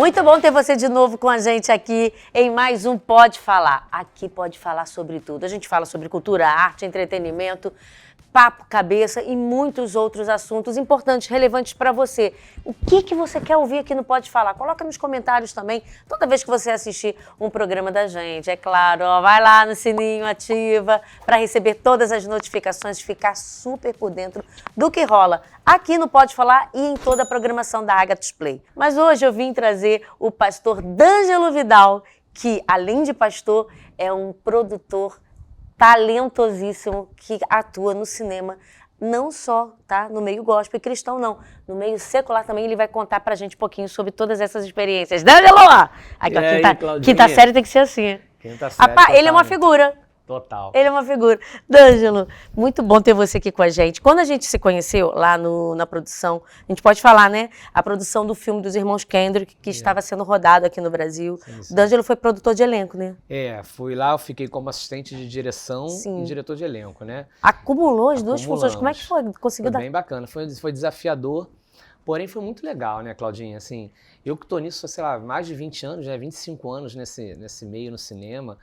Muito bom ter você de novo com a gente aqui em mais um Pode Falar. Aqui pode falar sobre tudo. A gente fala sobre cultura, arte, entretenimento, papo, cabeça e muitos outros assuntos importantes, relevantes para você. O que você quer ouvir aqui no Pode Falar? Coloca nos comentários também, toda vez que você assistir um programa da gente. É claro, ó, vai lá no sininho, ativa, para receber todas as notificações, ficar super por dentro do que rola aqui no Pode Falar e em toda a programação da Agathos Play. Mas hoje eu vim trazer o pastor D'Angelo Vidal, que além de pastor, é um produtor talentosíssimo que atua no cinema, não só no meio gospel e cristão, não. No meio secular também, ele vai contar pra gente um pouquinho sobre todas essas experiências. D'Angelo! Aqui, ó, quinta série tem que ser assim. Quinta série, ele é uma figura. Total. Ele é uma figura. D'Angelo, muito bom ter você aqui com a gente. Quando a gente se conheceu lá na produção, a gente pode falar, né? A produção do filme dos irmãos Kendrick, que estava sendo rodado aqui no Brasil. Sim. D'Angelo foi produtor de elenco, né? Fui lá, eu fiquei como assistente de direção Sim. e diretor de elenco, né? Acumulou as duas funções. Como é que foi? Conseguiu dar? Bem bacana. Foi desafiador, porém foi muito legal, né, Claudinha? Assim, eu que tô nisso, sei lá, mais de 20 anos, né? 25 anos nesse meio, no cinema.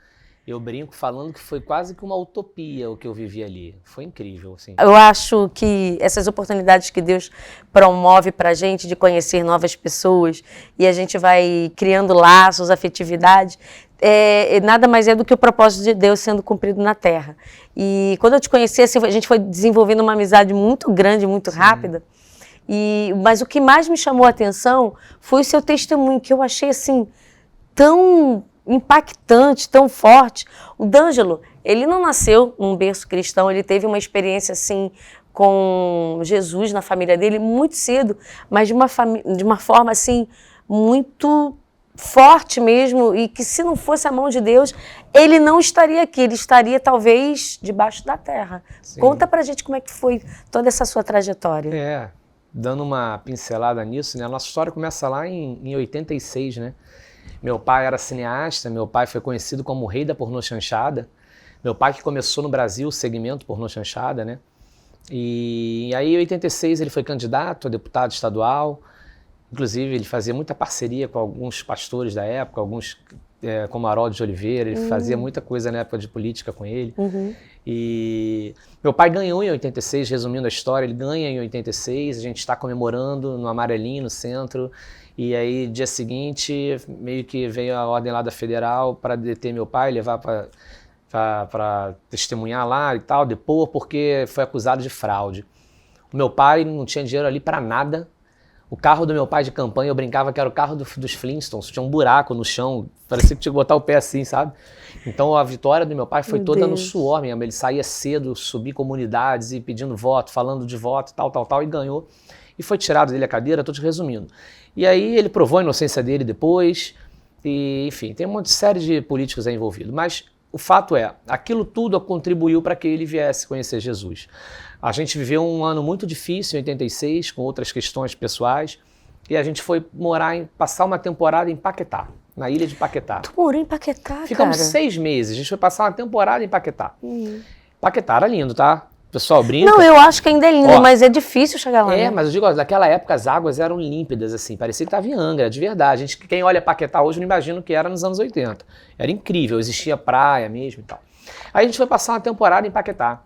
Eu brinco falando que foi quase que uma utopia o que eu vivi ali. Foi incrível, assim. Eu acho que essas oportunidades que Deus promove pra gente de conhecer novas pessoas e a gente vai criando laços, afetividade, nada mais é do que o propósito de Deus sendo cumprido na Terra. E quando eu te conheci, assim, a gente foi desenvolvendo uma amizade muito grande, muito rápida. Mas o que mais me chamou a atenção foi o seu testemunho, que eu achei assim tão impactante, tão forte. O D'Angelo, ele não nasceu num berço cristão, ele teve uma experiência assim com Jesus na família dele muito cedo, mas de uma forma assim muito forte mesmo, e que se não fosse a mão de Deus, ele não estaria aqui, ele estaria talvez debaixo da terra. Sim. Conta pra gente como é que foi toda essa sua trajetória. Dando uma pincelada nisso, né? A nossa história começa lá em 86, né? Meu pai era cineasta, meu pai foi conhecido como o rei da pornô chanchada. Meu pai que começou no Brasil o segmento pornô chanchada, né? E aí em 86 ele foi candidato a deputado estadual. Inclusive ele fazia muita parceria com alguns pastores da época, alguns como Haroldo de Oliveira, ele fazia muita coisa na época de política com ele. E meu pai ganhou em 86, resumindo a história, ele ganha em 86, a gente está comemorando no Amarelinho, no centro. E aí, dia seguinte, meio que veio a ordem lá da federal para deter meu pai, levar para testemunhar lá e tal, depor, porque foi acusado de fraude. O meu pai não tinha dinheiro ali para nada. O carro do meu pai de campanha, eu brincava que era o carro dos Flintstones, tinha um buraco no chão, parecia que tinha que botar o pé assim, sabe? Então a vitória do meu pai foi toda no suor mesmo. Ele saía cedo, subia comunidades e pedindo voto, falando de voto, tal, e ganhou. E foi tirado dele a cadeira, tô te resumindo. E aí ele provou a inocência dele depois, e enfim, tem uma série de políticos aí envolvidos. Mas o fato é, aquilo tudo contribuiu para que ele viesse conhecer Jesus. A gente viveu um ano muito difícil em 86, com outras questões pessoais, e a gente foi passar uma temporada em Paquetá, na ilha de Paquetá. Tu morou em Paquetá, Ficamos 6 meses, a gente foi passar uma temporada em Paquetá. Paquetá era lindo, tá? O pessoal brinca. Não, eu acho que ainda é lindo, mas é difícil chegar lá. Mas eu digo, naquela época as águas eram límpidas, assim, parecia que estava em Angra, de verdade. Quem olha Paquetá hoje não imagina o que era nos anos 80. Era incrível, existia praia mesmo e tal. Aí a gente foi passar uma temporada em Paquetá.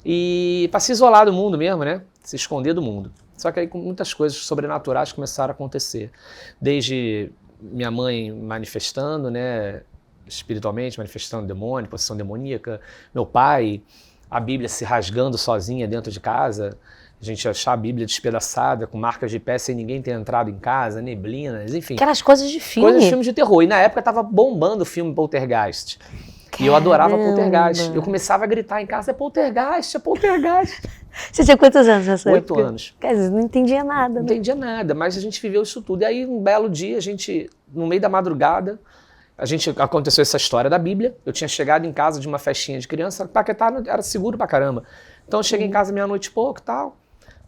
E para se isolar do mundo mesmo, né? Se esconder do mundo. Só que aí muitas coisas sobrenaturais começaram a acontecer. Desde minha mãe manifestando, né? Espiritualmente, manifestando demônio, possessão demoníaca. Meu pai, a Bíblia se rasgando sozinha dentro de casa. A gente achar a Bíblia despedaçada, com marcas de pé, sem ninguém ter entrado em casa, neblinas, enfim. Aquelas coisas de filme. Coisas de filme de terror. E na época tava bombando o filme Poltergeist. E eu adorava Poltergeist. Eu começava a gritar em casa, é Poltergeist, é Poltergeist. Você tinha quantos anos nessa época? 8 anos. Quer dizer, não entendia nada. Não entendia nada, mas a gente viveu isso tudo. E aí, um belo dia, no meio da madrugada, aconteceu essa história da Bíblia. Eu tinha chegado em casa de uma festinha de criança, Paquetá era seguro pra caramba. Então eu cheguei em casa meia-noite e pouco e tal,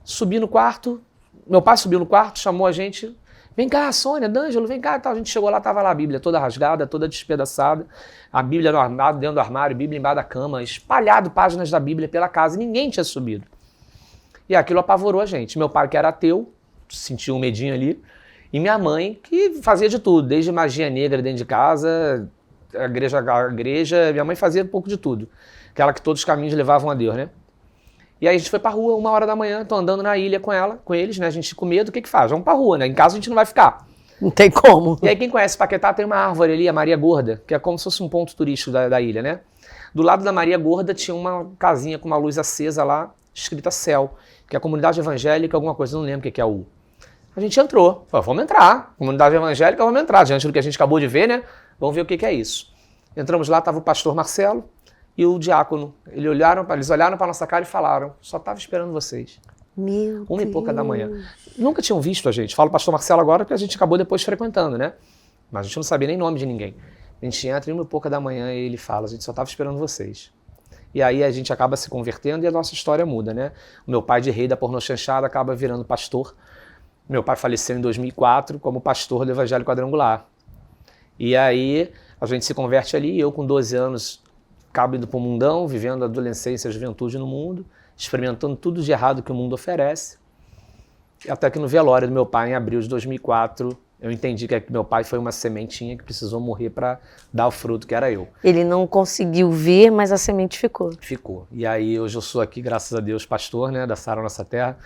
subi no quarto, meu pai subiu no quarto, chamou a gente, vem cá, Sônia, D'Angelo, vem cá e tal. A gente chegou lá, tava lá a Bíblia toda rasgada, toda despedaçada, a Bíblia no armário, dentro do armário, Bíblia embaixo da cama, espalhado páginas da Bíblia pela casa, e ninguém tinha subido. E aquilo apavorou a gente. Meu pai, que era ateu, sentiu um medinho ali, E minha mãe, que fazia de tudo, desde magia negra dentro de casa, a igreja, minha mãe fazia um pouco de tudo. Aquela que todos os caminhos levavam a Deus, né? E aí a gente foi pra rua, 1h da manhã, tô andando na ilha com eles, né? A gente com medo, o que faz? Vamos pra rua, né? Em casa a gente não vai ficar. Não tem como. E aí quem conhece Paquetá tem uma árvore ali, a Maria Gorda, que é como se fosse um ponto turístico da ilha, né? Do lado da Maria Gorda tinha uma casinha com uma luz acesa lá, escrita Céu, que é a comunidade evangélica, alguma coisa, não lembro o que é U. A gente entrou, falou, vamos entrar, comunidade evangélica, vamos entrar, diante do que a gente acabou de ver, né? Vamos ver o que é isso. Entramos lá, estava o pastor Marcelo e o diácono. Eles olharam para nossa cara e falaram, só estava esperando vocês. Meu 1h da manhã. Nunca tinham visto a gente. Falo pastor Marcelo agora porque a gente acabou depois frequentando, né? Mas a gente não sabia nem nome de ninguém. A gente entra 1h da manhã e ele fala, a gente só estava esperando vocês. E aí a gente acaba se convertendo e a nossa história muda, né? O meu pai de rei da pornochanchada acaba virando pastor. Meu pai faleceu em 2004 como pastor do Evangelho Quadrangular. E aí a gente se converte ali, eu com 12 anos acabo indo para o mundão, vivendo a adolescência e a juventude no mundo, experimentando tudo de errado que o mundo oferece. Até que no velório do meu pai, em abril de 2004, eu entendi que meu pai foi uma sementinha que precisou morrer para dar o fruto, que era eu. Ele não conseguiu ver, mas a semente ficou. Ficou. E aí hoje eu sou aqui, graças a Deus, pastor, né, da Sara Nossa Terra.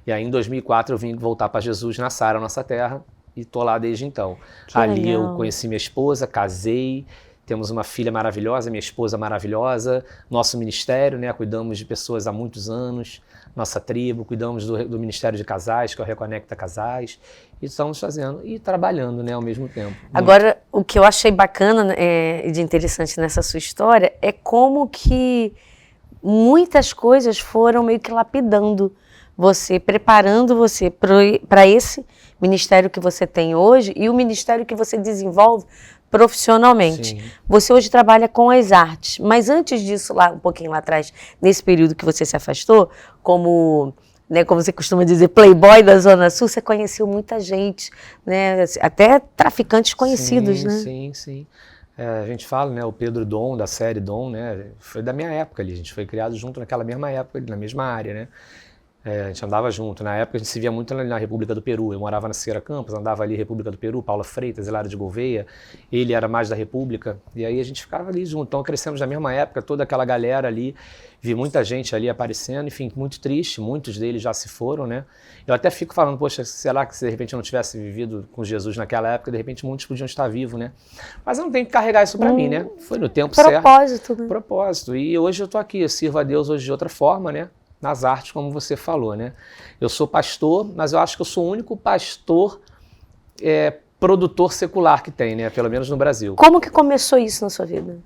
E aí em 2004 eu vim voltar para Jesus na Sara Nossa Terra e tô lá desde então. Que ali legal. eu conheci minha esposa, casei, temos uma filha maravilhosa, minha esposa maravilhosa, nosso ministério, né, cuidamos de pessoas há muitos anos, nossa tribo, cuidamos do Ministério de Casais, que é o Reconecta Casais, e estamos fazendo e trabalhando, né, ao mesmo tempo. Agora, o que eu achei bacana e de interessante nessa sua história é como que muitas coisas foram meio que lapidando você, preparando você para esse ministério que você tem hoje e o ministério que você desenvolve profissionalmente. Sim. Você hoje trabalha com as artes, mas antes disso, lá um pouquinho lá atrás, nesse período que você se afastou, como, né, como você costuma dizer, playboy da Zona Sul, você conheceu muita gente, né, até traficantes conhecidos, sim, né? Sim, sim. A gente fala, né, o Pedro Dom, da série Dom, né, foi da minha época ali, a gente foi criado junto naquela mesma época, na mesma área, né. A gente andava junto. Na época a gente se via muito na República do Peru. Eu morava na Siqueira Campos, andava ali República do Peru, Paula Freitas, Hilário de Gouveia. Ele era mais da República. E aí a gente ficava ali junto. Então crescemos na mesma época, toda aquela galera ali. Vi muita gente ali aparecendo. Enfim, muito triste. Muitos deles já se foram, né? Eu até fico falando, poxa, será que se de repente eu não tivesse vivido com Jesus naquela época, de repente muitos podiam estar vivos, né? Mas eu não tenho que carregar isso pra mim, né? Foi no tempo certo. Propósito, né? Propósito. E hoje eu tô aqui, eu sirvo a Deus hoje de outra forma, né? Nas artes, como você falou, né? Eu sou pastor, mas eu acho que eu sou o único pastor produtor secular que tem, né? Pelo menos no Brasil. Como que começou isso na sua vida?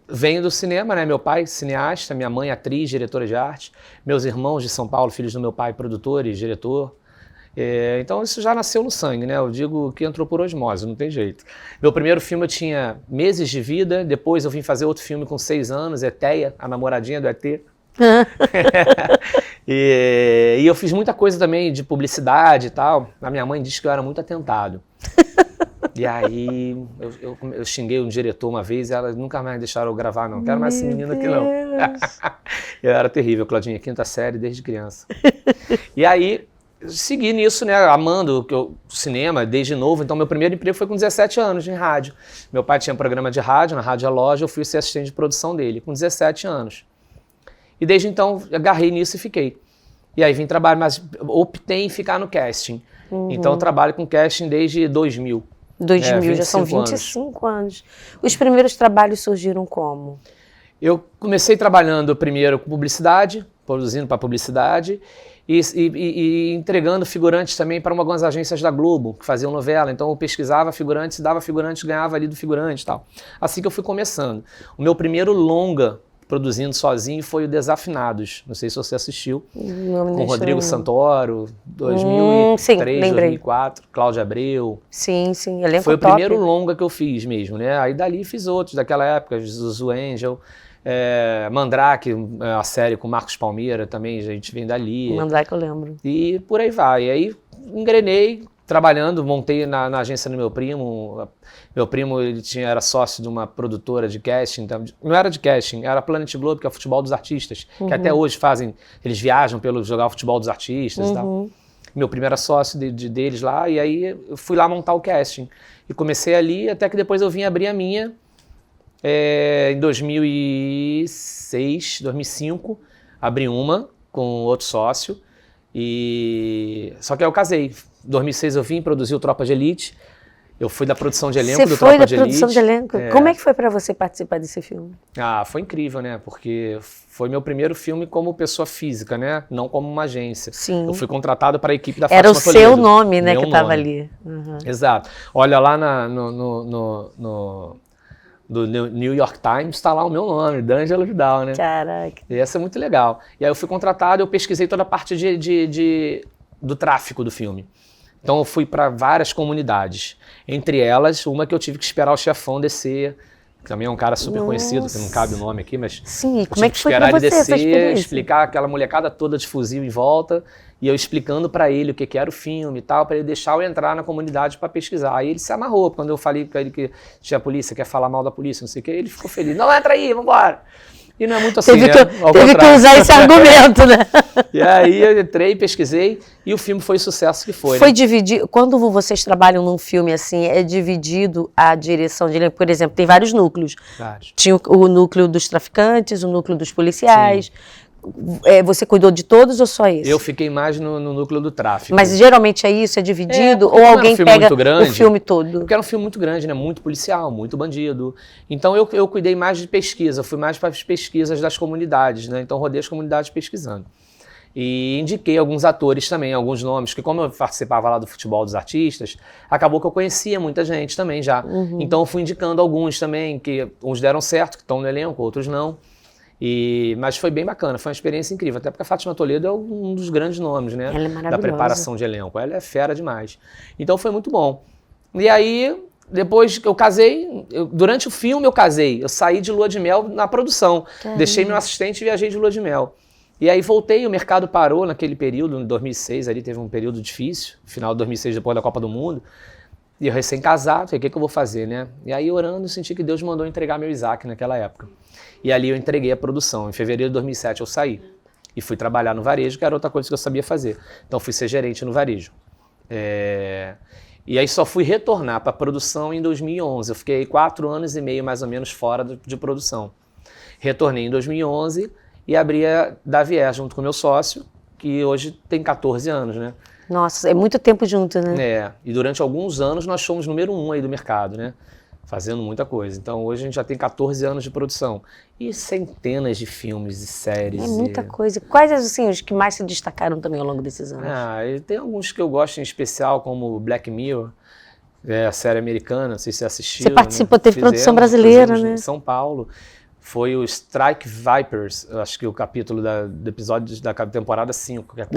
Venho do cinema, né? Meu pai, cineasta, minha mãe, atriz, diretora de arte, meus irmãos de São Paulo, filhos do meu pai, produtores, diretor. Então isso já nasceu no sangue, né? Eu digo que entrou por osmose, não tem jeito. Meu primeiro filme eu tinha meses de vida, depois eu vim fazer outro filme com 6 anos, Eteia, a namoradinha do ET. E eu fiz muita coisa também de publicidade e tal. A minha mãe disse que eu era muito atentado. E aí eu xinguei um diretor uma vez e ela nunca mais deixaram eu gravar, não. Quero mais esse menino aqui, não. Eu era terrível, Claudinha, 5ª série desde criança. E aí segui nisso, né, amando o cinema desde novo. Então meu primeiro emprego foi com 17 anos em rádio. Meu pai tinha um programa de rádio, na Rádio A Loja, eu fui ser assistente de produção dele, com 17 anos. E desde então, agarrei nisso e fiquei. E aí vim trabalhar, mas optei em ficar no casting. Então eu trabalho com casting desde 2000. 2000, já são 25 anos. Os primeiros trabalhos surgiram como? Eu comecei trabalhando primeiro com publicidade, produzindo para publicidade, e entregando figurantes também para algumas agências da Globo, que faziam novela. Então eu pesquisava figurantes, dava figurantes, ganhava ali do figurante e tal. Assim que eu fui começando. O meu primeiro longa produzindo sozinho foi o Desafinados. Não sei se você assistiu. Com Rodrigo Santoro, 2003, 2004, Cláudia Abreu. Sim, elenco foi o top. primeiro longa que eu fiz mesmo, né? Aí dali fiz outros daquela época, Zuzu Angel, Mandrake, a série com Marcos Palmeira também, a gente vem dali. Mandrake eu lembro. E por aí vai. E aí engrenei, trabalhando, montei na agência do meu primo. Meu primo era sócio de uma produtora de casting, então, não era de casting, era Planet Globe, que é o futebol dos artistas, que até hoje fazem, eles viajam pelo jogar o futebol dos artistas e tal. meu primeiro sócio deles lá, e aí eu fui lá montar o casting. E comecei ali, até que depois eu vim abrir a minha em 2006, 2005, abri uma com outro sócio, só que aí eu casei. Em 2006 eu vim produzir o Tropa de Elite, eu fui da produção de elenco do Tropa de Elite. Você foi da produção de elenco? Como é que foi para você participar desse filme? Ah, foi incrível, né? Porque foi meu primeiro filme como pessoa física, né? Não como uma agência. Sim. Eu fui contratado para a equipe da Fátima Toledo. Era o seu nome, né, que estava ali. Uhum. Exato. Olha lá do New York Times, está lá o meu nome, D'Angelo Vidal, né? Caraca. E essa é muito legal. E aí eu fui contratado, eu pesquisei toda a parte do tráfico do filme. Então eu fui para várias comunidades. Entre elas, uma que eu tive que esperar o chefão descer, que também é um cara super conhecido, que não cabe o nome aqui, mas... Sim, como é que foi pra você essa descer, experiência? explicar aquela molecada toda de fuzil em volta, e eu explicando para ele o que era o filme e tal, para ele deixar eu entrar na comunidade para pesquisar. Aí ele se amarrou, quando eu falei para ele que tinha polícia, quer falar mal da polícia, não sei o que, ele ficou feliz. Não, entra aí, vambora! E não é muito assim, teve né? Teve que usar esse argumento, né? E aí eu entrei, pesquisei, e o filme foi o sucesso que foi. Foi, né? Dividido, quando vocês trabalham num filme assim, é dividido a direção de elenco, por exemplo, tem vários núcleos. Vários. Tinha o núcleo dos traficantes, o núcleo dos policiais. Você cuidou de todos ou só esse? Eu fiquei mais no núcleo do tráfico. Mas geralmente é isso? É dividido? Ou alguém pega o filme todo? Porque era um filme muito grande, né? Muito policial, muito bandido. Então eu cuidei mais de pesquisa, fui mais para as pesquisas das comunidades, né? Então rodei as comunidades pesquisando. E indiquei alguns atores também, alguns nomes, que como eu participava lá do futebol dos artistas, acabou que eu conhecia muita gente também já. Uhum. Então eu fui indicando alguns também, que uns deram certo, que estão no elenco, outros não. Mas foi bem bacana, foi uma experiência incrível, até porque a Fátima Toledo é um dos grandes nomes, né? Ela é maravilhosa. Da preparação de elenco. Ela é fera demais. Então foi muito bom. E aí, depois que eu casei, durante o filme eu casei, eu saí de lua de mel na produção. Caramba. Deixei meu assistente e viajei de lua de mel. E aí voltei, o mercado parou naquele período, em 2006, ali teve um período difícil, final de 2006, depois da Copa do Mundo. E eu recém-casado, falei, o que eu vou fazer, né? E aí orando, eu senti que Deus mandou entregar meu Isaac naquela época. E ali eu entreguei a produção. Em fevereiro de 2007 eu saí e fui trabalhar no varejo, que era outra coisa que eu sabia fazer. Então fui ser gerente no varejo. E aí só fui retornar para a produção em 2011. Eu fiquei 4 anos e meio mais ou menos fora de produção. Retornei em 2011 e abri a Davier junto com meu sócio, que hoje tem 14 anos, né? Nossa, é muito tempo junto, né? E durante alguns anos nós fomos número 1 aí do mercado, né? Fazendo muita coisa. Então hoje a gente já tem 14 anos de produção. E centenas de filmes e séries. É muita coisa. Quais assim, os que mais se destacaram também ao longo desses anos? E tem alguns que eu gosto em especial, como Black Mirror, a série americana, não sei se você assistiu. Você participou, teve produção brasileira, né? Em São Paulo. Foi o Strike Vipers, acho que o capítulo do episódio da temporada 5. Que é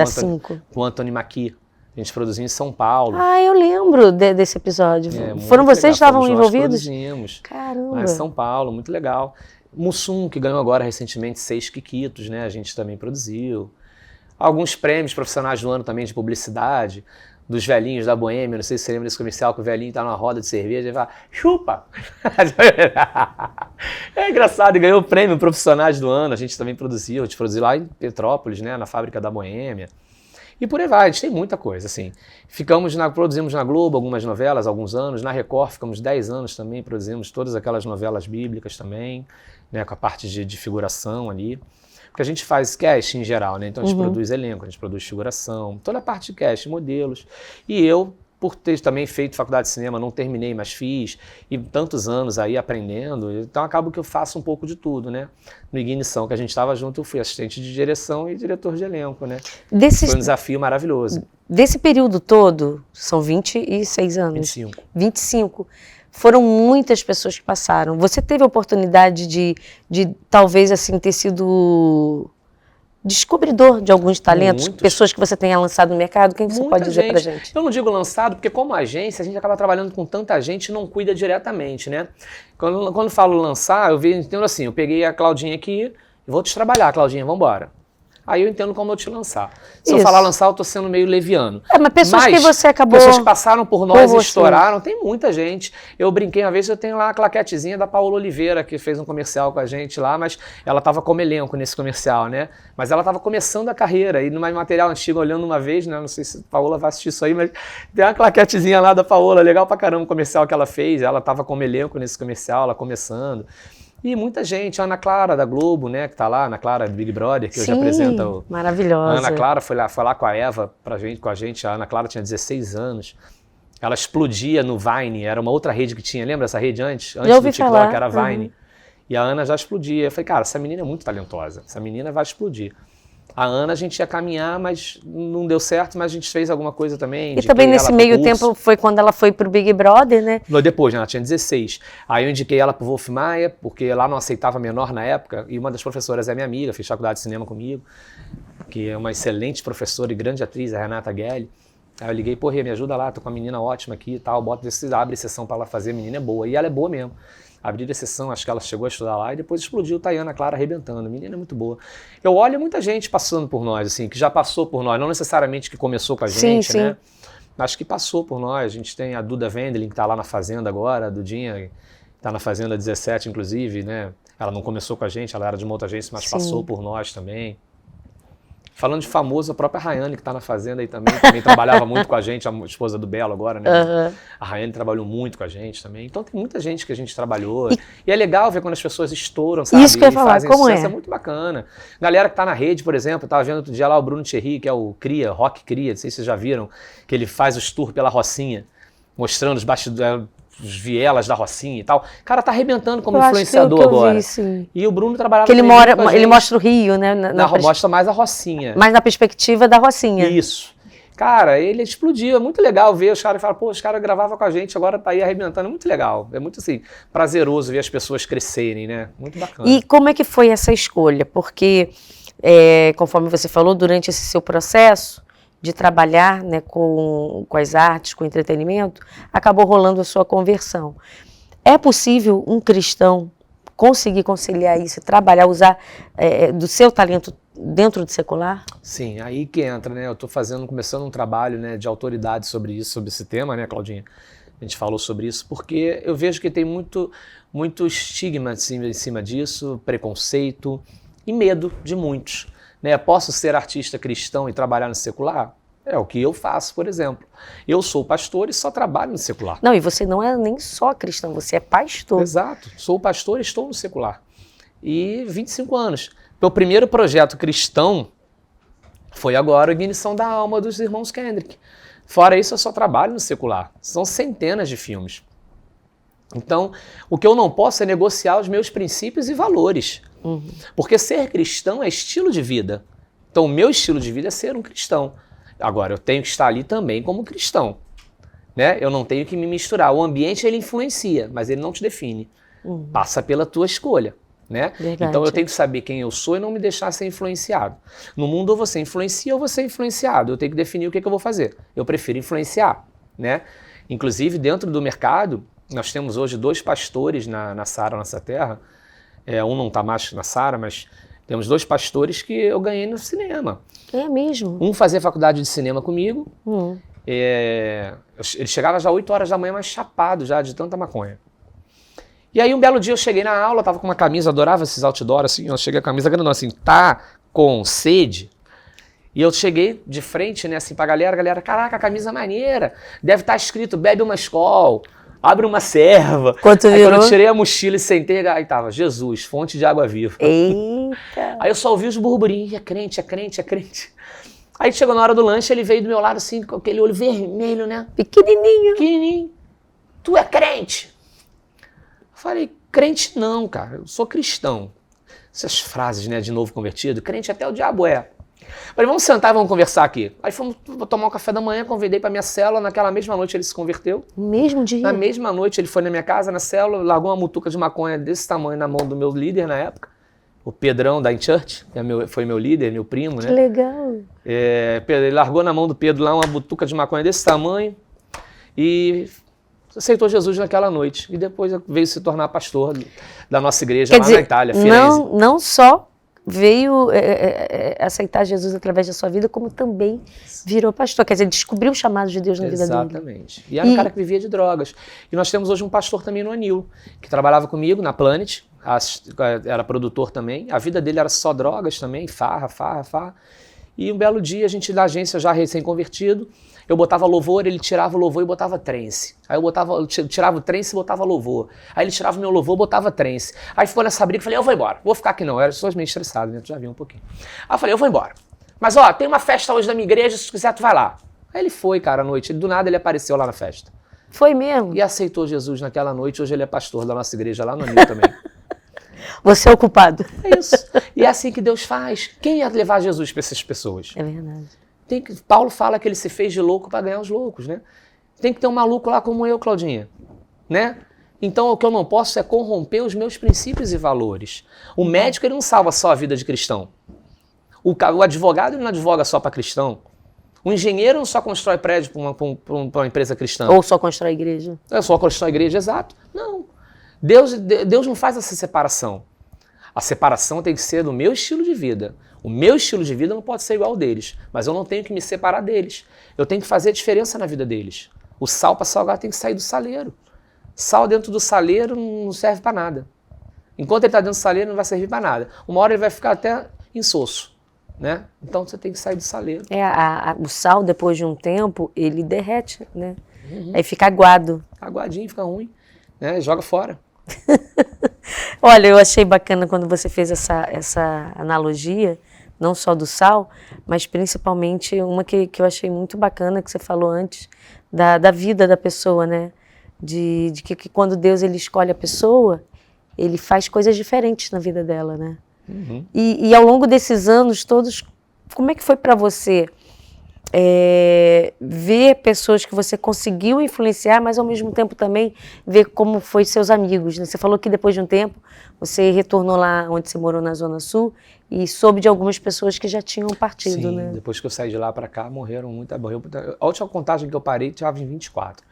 com Anthony Mackie. A gente produziu em São Paulo. Eu lembro desse episódio. Foram vocês que estavam envolvidos? Produzimos. Caramba. Em São Paulo, muito legal. Mussum, que ganhou agora recentemente 6 Quiquitos, né? A gente também produziu. Alguns prêmios profissionais do ano também de publicidade, dos velhinhos da Boêmia, não sei se você lembra desse comercial que o velhinho tá numa roda de cerveja e fala, chupa! É engraçado, e ganhou o prêmio profissionais do ano, a gente também produziu, a gente produziu lá em Petrópolis, né? Na fábrica da Boêmia. E por aí vai, a gente tem muita coisa, assim. Produzimos na Globo algumas novelas, alguns anos, na Record ficamos 10 anos também, produzimos todas aquelas novelas bíblicas também, né, com a parte de figuração ali. Porque a gente faz cast em geral, né, então a gente produz elenco, a gente produz figuração, toda a parte de cast, modelos. E eu, por ter também feito faculdade de cinema, não terminei, mas fiz, e tantos anos aí aprendendo, então acabo que eu faço um pouco de tudo, né? No Ignição, que a gente estava junto, eu fui assistente de direção e diretor de elenco, né? Foi um desafio maravilhoso. Desse período todo, são 26 anos. 25. 25. Foram muitas pessoas que passaram. Você teve a oportunidade de talvez, assim, ter sido descobridor de alguns talentos, pessoas que você tenha lançado no mercado? Quem você pode dizer pra gente? Eu não digo lançado, porque como agência, a gente acaba trabalhando com tanta gente e não cuida diretamente, né? Quando eu falo lançar, entendo assim, eu peguei a Claudinha aqui e vou te trabalhar, Claudinha, vambora. aí eu entendo como eu te lançar. Se eu falar lançar, eu tô sendo meio leviano. Mas pessoas que você acabou... Pessoas que passaram por nós e estouraram, tem muita gente. Eu brinquei uma vez, eu tenho lá a claquetezinha da Paola Oliveira, que fez um comercial com a gente lá, mas ela tava como elenco nesse comercial, né? Mas ela tava começando a carreira, e no material antigo, olhando uma vez, né? Não sei se a Paola vai assistir isso aí, mas tem uma claquetezinha lá da Paola, legal pra caramba o comercial que ela fez, ela tava como elenco nesse comercial, ela começando. E muita gente, a Ana Clara da Globo, né, que tá lá, Ana Clara do Big Brother, que hoje apresenta o... maravilhosa. A Ana Clara foi lá com a Eva, com a gente, a Ana Clara tinha 16 anos. Ela explodia no Vine, era uma outra rede que tinha, lembra essa rede antes? Antes do TikTok, era Vine. E a Ana já explodia. Eu falei, cara, essa menina é muito talentosa, essa menina vai explodir. A Ana, a gente ia caminhar, mas não deu certo, mas a gente fez alguma coisa também. E também nesse meio tempo foi quando ela foi pro Big Brother, né? Depois, né? Ela tinha 16. Aí eu indiquei ela pro Wolf Maia, porque lá não aceitava menor na época, e uma das professoras é minha amiga, fez faculdade de cinema comigo, que é uma excelente professora e grande atriz, a Renata Gelli. Aí eu liguei, pô, Rê, me ajuda lá, tô com uma menina ótima aqui e tal, abre sessão pra ela fazer, a menina é boa. E ela é boa mesmo. Abriram a sessão, acho que ela chegou a estudar lá e depois explodiu Tayana Clara arrebentando. A menina é muito boa. Eu olho muita gente passando por nós, assim, que já passou por nós, não necessariamente que começou com a gente, né? Mas que passou por nós. A gente tem a Duda Wendelin, que tá lá na Fazenda agora, a Dudinha, que tá na Fazenda 17, inclusive, né? Ela não começou com a gente, ela era de uma outra agência, mas passou por nós também. Falando de famoso, a própria Rayane, que está na Fazenda aí também trabalhava muito com a gente, a esposa do Belo agora, né? A Rayane trabalhou muito com a gente também. Então tem muita gente que a gente trabalhou. E é legal ver quando as pessoas estouram, sabe? Isso que eu ia falar, como sucesso, é muito bacana. Galera que está na rede, por exemplo, eu estava vendo outro dia lá o Bruno Thierry, que é o Cria, Rock Cria, não sei se vocês já viram, que ele faz os tours pela Rocinha, mostrando os bastidores, os vielas da Rocinha e tal. O cara tá arrebentando como influenciador agora. E o Bruno trabalhava... Porque ele mostra o Rio, né? Mostra mais a Rocinha. Mais na perspectiva da Rocinha. Isso. Cara, ele explodiu. É muito legal ver os caras e falar, pô, os caras gravavam com a gente, agora tá aí arrebentando. É muito legal. É muito, assim, prazeroso ver as pessoas crescerem, né? Muito bacana. E como é que foi essa escolha? Porque, conforme você falou, durante esse seu processo de trabalhar, né, com as artes, com o entretenimento, acabou rolando a sua conversão. É possível um cristão conseguir conciliar isso, trabalhar, usar do seu talento dentro do secular? Sim, aí que entra, né? Eu estou começando um trabalho, né, de autoridade sobre esse tema, né, Claudinha? A gente falou sobre isso, porque eu vejo que tem muito estigma em cima disso, preconceito e medo de muitos. Né? Posso ser artista cristão e trabalhar no secular? É o que eu faço, por exemplo. Eu sou pastor e só trabalho no secular. Não, e você não é nem só cristão, você é pastor. Exato. Sou pastor e estou no secular. E 25 anos. Meu primeiro projeto cristão foi agora a Ignição da Alma dos irmãos Kendrick. Fora isso, eu só trabalho no secular. São centenas de filmes. Então, o que eu não posso é negociar os meus princípios e valores. Porque ser cristão é estilo de vida. Então, o meu estilo de vida é ser um cristão. Agora, eu tenho que estar ali também como cristão. Né? Eu não tenho que me misturar. O ambiente, ele influencia, mas ele não te define. Passa pela tua escolha. Né? Então, eu tenho que saber quem eu sou e não me deixar ser influenciado. No mundo, ou você influencia ou você é influenciado. Eu tenho que definir o que eu vou fazer. Eu prefiro influenciar. Né? Inclusive, dentro do mercado, nós temos hoje 2 pastores na Sara Nossa Terra. Um não está mais na Sara, mas temos 2 pastores que eu ganhei no cinema. É mesmo? Um fazia faculdade de cinema comigo. Ele chegava já 8 horas da manhã, mas chapado já de tanta maconha. E aí um belo dia eu cheguei na aula, tava com uma camisa, adorava esses outdoor, assim, eu cheguei com a camisa grandona, assim, tá com sede? E eu cheguei de frente, né, assim, pra galera, caraca, camisa maneira, deve estar escrito, bebe uma Skol, abre uma serva. Quando eu tirei a mochila e sentei, aí tava, Jesus, fonte de água viva. Eita! Aí eu só ouvi os burburinhos, é crente, é crente, é crente. Aí chegou na hora do lanche, ele veio do meu lado assim, com aquele olho vermelho, né? Pequenininho. Tu é crente? Eu falei, crente não, cara, eu sou cristão. Essas frases, né, de novo convertido, crente até o diabo é. Falei, vamos sentar e vamos conversar aqui. Aí fomos tomar um café da manhã, convidei pra minha célula, naquela mesma noite ele se converteu. No mesmo dia? Na mesma noite ele foi na minha casa, na célula, largou uma mutuca de maconha desse tamanho na mão do meu líder na época, o Pedrão da InChurch, que foi meu líder, meu primo, né? Que legal. Ele largou na mão do Pedro lá uma mutuca de maconha desse tamanho e aceitou Jesus naquela noite. E depois veio se tornar pastor da nossa igreja lá na Itália, Firenze. Não só veio aceitar Jesus através da sua vida, como também virou pastor. Quer dizer, descobriu o chamado de Deus na vida dele. Exatamente. E era um cara que vivia de drogas. E nós temos hoje um pastor também no Anil, que trabalhava comigo na Planet, era produtor também. A vida dele era só drogas também, farra. E um belo dia, a gente da agência já recém-convertido, eu botava louvor, ele tirava o louvor e botava trance. Aí eu tirava o trance e botava louvor. Aí ele tirava o meu louvor e botava trance. Aí ficou nessa briga, falei, eu vou embora, vou ficar aqui não. Eu era só meio estressado, né? Tu já viu um pouquinho. Aí eu falei, eu vou embora. Mas ó, tem uma festa hoje da minha igreja, se tu quiser tu vai lá. Aí ele foi, cara, à noite. Do nada ele apareceu lá na festa. Foi mesmo? E aceitou Jesus naquela noite. Hoje ele é pastor da nossa igreja lá no Anil também. Você é o culpado. É isso. E é assim que Deus faz. Quem ia levar Jesus para essas pessoas? É verdade. Paulo fala que ele se fez de louco para ganhar os loucos, né? Tem que ter um maluco lá como eu, Claudinha, né? Então o que eu não posso é corromper os meus princípios e valores. O médico ele não salva só a vida de cristão. O advogado ele não advoga só para cristão. O engenheiro não só constrói prédio para uma empresa cristã. Ou só constrói igreja. É só constrói igreja, exato. Não. Deus não faz essa separação. A separação tem que ser do meu estilo de vida. O meu estilo de vida não pode ser igual ao deles, mas eu não tenho que me separar deles. Eu tenho que fazer a diferença na vida deles. O sal para salgar tem que sair do saleiro. Sal dentro do saleiro não serve para nada. Enquanto ele está dentro do saleiro não vai servir para nada. Uma hora ele vai ficar até insosso, né? Então você tem que sair do saleiro. O sal, depois de um tempo, ele derrete, né? Aí fica aguado. Aguadinho, fica ruim, né? Joga fora. Olha, eu achei bacana quando você fez essa analogia, não só do sal, mas principalmente uma que eu achei muito bacana, que você falou antes, da vida da pessoa, né? De que quando Deus ele escolhe a pessoa, ele faz coisas diferentes na vida dela, né? Uhum. E ao longo desses anos todos, como é que foi para você ver pessoas que você conseguiu influenciar, mas ao mesmo tempo também ver como foi seus amigos, né? Você falou que depois de um tempo você retornou lá onde você morou na Zona Sul e soube de algumas pessoas que já tinham partido, Sim, né? depois que eu saí de lá para cá, morreu muita. A última contagem que eu parei estava em 24.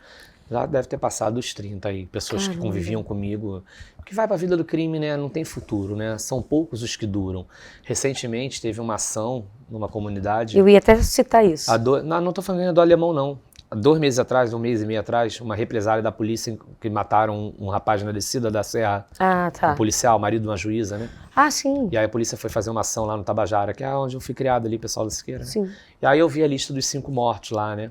Já deve ter passado os 30 aí, pessoas que conviviam comigo. Que vai para a vida do crime, né? Não tem futuro, né? São poucos os que duram. Recentemente teve uma ação numa comunidade. Eu ia até citar isso. Não estou falando do alemão, não. Há 2 meses atrás, 1 mês e meio atrás, uma represália da polícia que mataram um rapaz na descida da Serra. Ah, tá. Um policial, marido de uma juíza, né? Ah, sim. E aí a polícia foi fazer uma ação lá no Tabajara, que é onde eu fui criado ali, pessoal da Siqueira. Né? Sim. E aí eu vi a lista dos 5 mortos lá, né?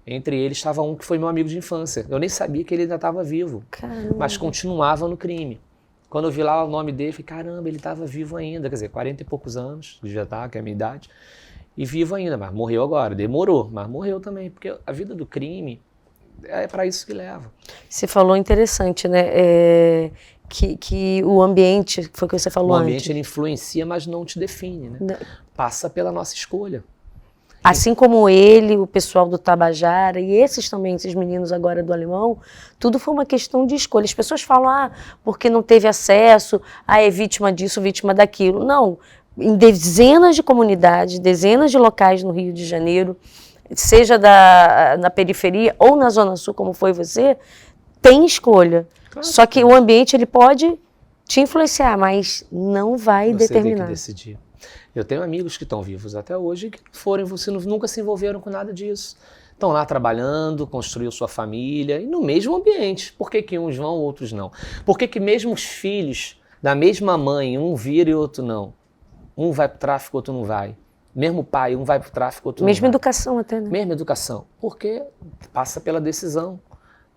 Entre eles estava um que foi meu amigo de infância. Eu nem sabia que ele ainda estava vivo, Caramba. mas continuava no crime. Quando eu vi lá o nome dele, falei, caramba, ele estava vivo ainda. Quer dizer, 40 e poucos anos, devia estar, que é a minha idade. E vivo ainda, mas morreu agora. Demorou, mas morreu também. Porque a vida do crime é para isso que leva. Você falou interessante, né? Que o ambiente, foi o que você falou antes. O ambiente ele influencia, mas não te define, né? Passa pela nossa escolha. Assim como ele, o pessoal do Tabajara e esses também, esses meninos agora do Alemão, tudo foi uma questão de escolha. As pessoas falam, porque não teve acesso, é vítima disso, vítima daquilo. Não, em dezenas de comunidades, dezenas de locais no Rio de Janeiro, seja na periferia ou na Zona Sul, como foi você, tem escolha. Claro. Só que o ambiente ele pode te influenciar, mas não vai determinar. Você tem que decidir. Eu tenho amigos que estão vivos até hoje que nunca se envolveram com nada disso. Estão lá trabalhando, construiu sua família, e no mesmo ambiente. Por que uns vão, outros não? Por que mesmo os filhos da mesma mãe, um vira e outro não? Um vai para o tráfico, outro não vai. Mesmo pai, um vai para o tráfico, outro não vai. Mesma educação até, né? Mesma educação. Porque passa pela decisão.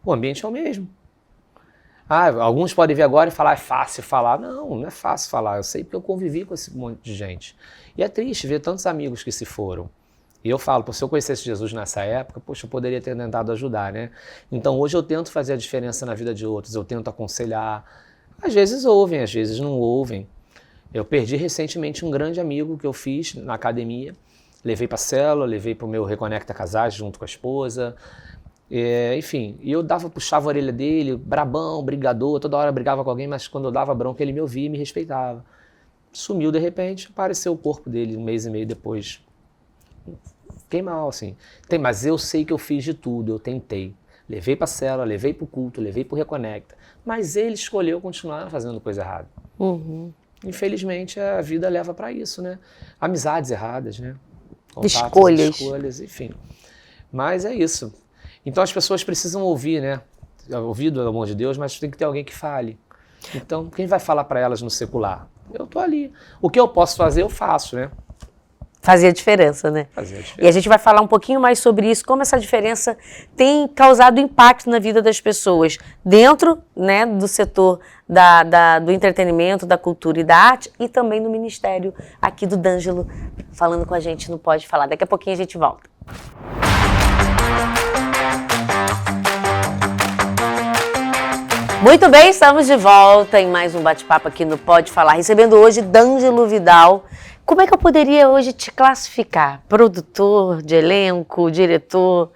O ambiente é o mesmo. Alguns podem vir agora e falar, é fácil falar. Não, não é fácil falar. Eu sei porque eu convivi com esse monte de gente. E é triste ver tantos amigos que se foram. E eu falo, se eu conhecesse Jesus nessa época, poxa, eu poderia ter tentado ajudar, né? Então hoje eu tento fazer a diferença na vida de outros, eu tento aconselhar. Às vezes ouvem, às vezes não ouvem. Eu perdi recentemente um grande amigo que eu fiz na academia. Levei para a célula, levei para o meu Reconecta Casais junto com a esposa. Enfim, e eu puxava a orelha dele, brabão, brigador, toda hora brigava com alguém, mas quando eu dava bronca ele me ouvia e me respeitava. Sumiu de repente, apareceu o corpo dele 1 mês e meio depois. Fiquei mal, assim. Mas eu sei que eu fiz de tudo, eu tentei. Levei para a célula, levei para o culto, levei para o Reconecta. Mas ele escolheu continuar fazendo coisa errada. Uhum. infelizmente, a vida leva para isso, né? Amizades erradas, né? Escolhas, enfim. Mas é isso. Então as pessoas precisam ouvir, né? Ouvir do amor de Deus, mas tem que ter alguém que fale. Então, quem vai falar para elas no secular? Eu tô ali. O que eu posso fazer, eu faço, né? Fazia diferença, né? Fazia diferença. E a gente vai falar um pouquinho mais sobre isso, como essa diferença tem causado impacto na vida das pessoas, dentro, né, do setor do entretenimento, da cultura e da arte, e também no ministério aqui do D'Angelo, falando com a gente no Pode Falar. Daqui a pouquinho a gente volta. Muito bem, estamos de volta em mais um bate-papo aqui no Pode Falar, recebendo hoje D'Angelo Vidal. Como é que eu poderia hoje te classificar? Produtor de elenco, diretor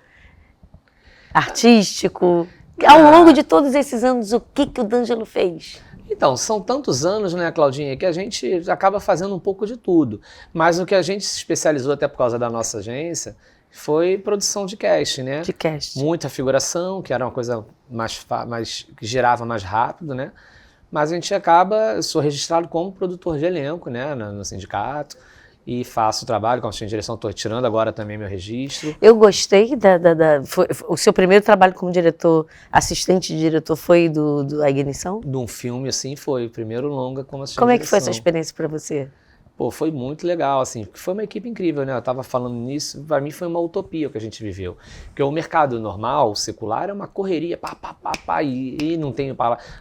artístico? Ao longo de todos esses anos, o que o D'Angelo fez? Então, são tantos anos, né, Claudinha, que a gente acaba fazendo um pouco de tudo. Mas o que a gente se especializou, até por causa da nossa agência, foi produção de casting, né? De casting. Muita figuração, que era uma coisa que girava mais rápido, né? Mas a gente eu sou registrado como produtor de elenco, né, no sindicato, e faço o trabalho com assistente de direção, estou tirando agora também meu registro. Eu gostei o seu primeiro trabalho como diretor, assistente de diretor, foi do A Ignição? De um filme, assim, foi o primeiro longa como assistente Como é de que foi direção. essa experiência para você? Pô, foi muito legal, assim, porque foi uma equipe incrível, né? Eu tava falando nisso, para mim foi uma utopia o que a gente viveu. Porque o mercado normal, secular, é uma correria, e não tem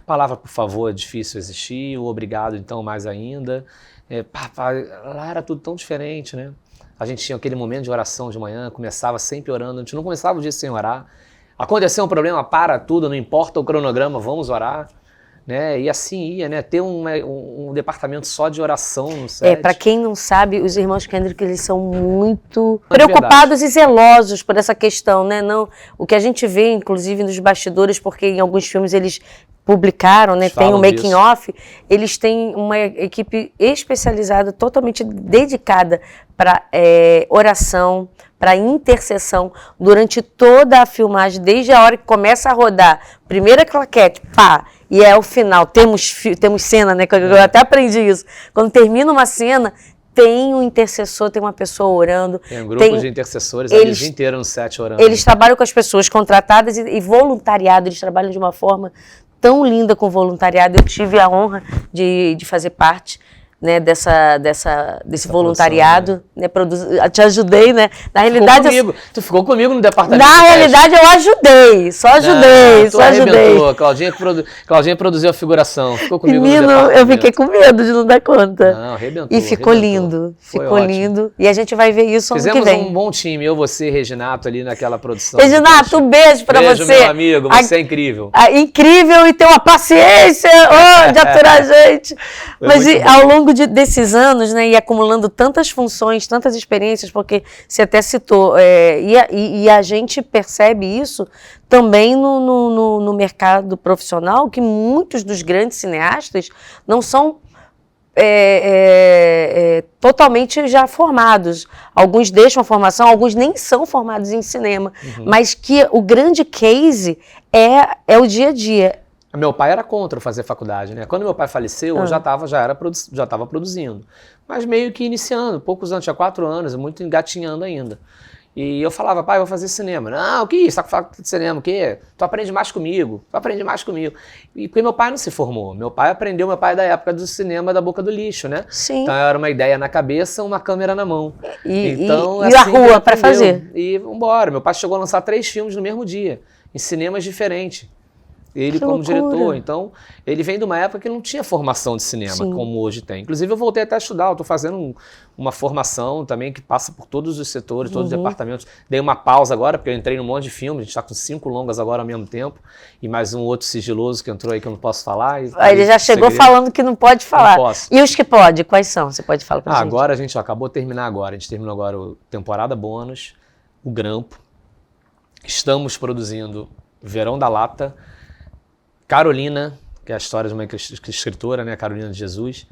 palavra, por favor, é difícil existir, o obrigado, então, mais ainda. Lá era tudo tão diferente, né? A gente tinha aquele momento de oração de manhã, começava sempre orando, a gente não começava o dia sem orar. Aconteceu um problema, para tudo, não importa o cronograma, vamos orar. Né? E assim ia, né? Ter um departamento só de oração no set. Para quem não sabe, os irmãos Kendrick, eles são muito preocupados e zelosos por essa questão, né? Não, o que a gente vê, inclusive, nos bastidores, porque em alguns filmes eles publicaram, né? Tem o making off, eles têm uma equipe especializada, totalmente dedicada para oração, para intercessão, durante toda a filmagem, desde a hora que começa a rodar, primeira claquete, pá, e é o final, temos cena, né, que eu até aprendi isso, quando termina uma cena, tem um intercessor, tem uma pessoa orando. Tem um grupo de intercessores ali o dia inteiro no set orando. Eles trabalham com as pessoas contratadas e voluntariado, eles trabalham de uma forma tão linda com voluntariado. Eu tive a honra de fazer parte, né, desse voluntariado, produção, né? Te ajudei, né? Na realidade, tu ficou comigo no departamento. Na realidade, eu ajudei, só ajudei. Claudinha produziu a figuração, ficou comigo Menino, no departamento. Eu fiquei com medo de não dar conta. Não, arrebentou. E ficou lindo, ficou lindo. E a gente vai ver isso ano que vem. Fizemos um bom time, eu, você e Reginato ali naquela produção. Reginato, um beijo pra você. Beijo, meu amigo, você é incrível. Incrível e ter uma paciência de aturar a gente. Mas ao longo desses anos, né, e acumulando tantas funções, tantas experiências, porque você até citou, e a gente percebe isso também no mercado profissional, que muitos dos grandes cineastas não são totalmente já formados. Alguns deixam a formação, alguns nem são formados em cinema, mas que o grande case é o dia a dia. Meu pai era contra fazer faculdade, né? Quando meu pai faleceu, eu já estava produzindo. Mas meio que iniciando, poucos anos, tinha 4 anos, muito engatinhando ainda. E eu falava, pai, eu vou fazer cinema. Não, o que isso? Tá com faculdade de cinema, o quê? Tu aprende mais comigo, E porque meu pai não se formou. Meu pai é da época do cinema da Boca do Lixo, né? Sim. Então era uma ideia na cabeça, uma câmera na mão. Então, e a rua para fazer. E vambora. Meu pai chegou a lançar 3 filmes no mesmo dia, em cinemas diferentes. Ele como diretor, então ele vem de uma época que não tinha formação de cinema, como hoje tem. Inclusive eu voltei até a estudar, eu estou fazendo uma formação também que passa por todos os setores, todos os departamentos. Dei uma pausa agora, porque eu entrei num monte de filmes, a gente está com 5 longas agora ao mesmo tempo, e mais um outro sigiloso que entrou aí que eu não posso falar. Ele já chegou falando que não pode falar. Não posso. E os que pode, quais são? Você pode falar pra gente? Agora a gente acabou de terminar agora, a gente terminou agora a temporada bônus, o Grampo. Estamos produzindo Verão da Lata, Carolina, que é a história de uma escritora, né, Carolina de Jesus,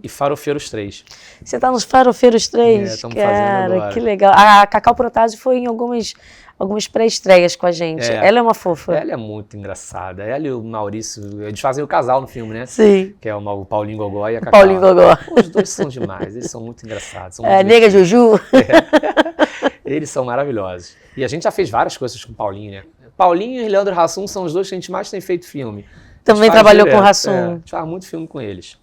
e Farofeiros 3. Você tá nos Farofeiros 3? Estamos fazendo agora. Que legal. A Cacau Protásio foi em algumas pré-estreias com a gente. Ela é uma fofa. Ela é muito engraçada. Ela e o Maurício, eles fazem o casal no filme, né? Sim. Que é o Paulinho Gogó e a Cacau. Paulinho Gogó. Os dois são demais, eles são muito engraçados. São muito Nega Juju. Eles são maravilhosos. E a gente já fez várias coisas com o Paulinho, né? Paulinho e Leandro Hassum são os dois que a gente mais tem feito filme. Também trabalhou com o Hassum. A gente faz muito filme com eles.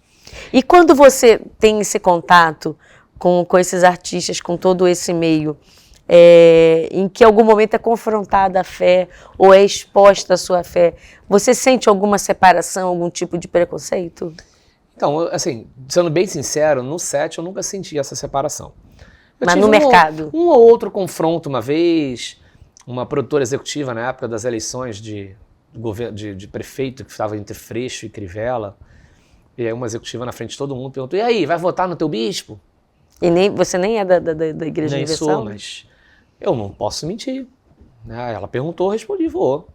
E quando você tem esse contato com esses artistas, com todo esse meio, em que em algum momento é confrontada a fé ou é exposta a sua fé, você sente alguma separação, algum tipo de preconceito? Então, assim, sendo bem sincero, no set eu nunca senti essa separação. Mas no mercado? Um ou outro confronto uma vez, uma produtora executiva na época das eleições de prefeito que estava entre Freixo e Crivella, e aí uma executiva na frente de todo mundo perguntou, e aí, vai votar no teu bispo? E você nem é da Igreja Nem Universal? sou, mas eu não posso mentir. Ela perguntou, eu respondi, vou.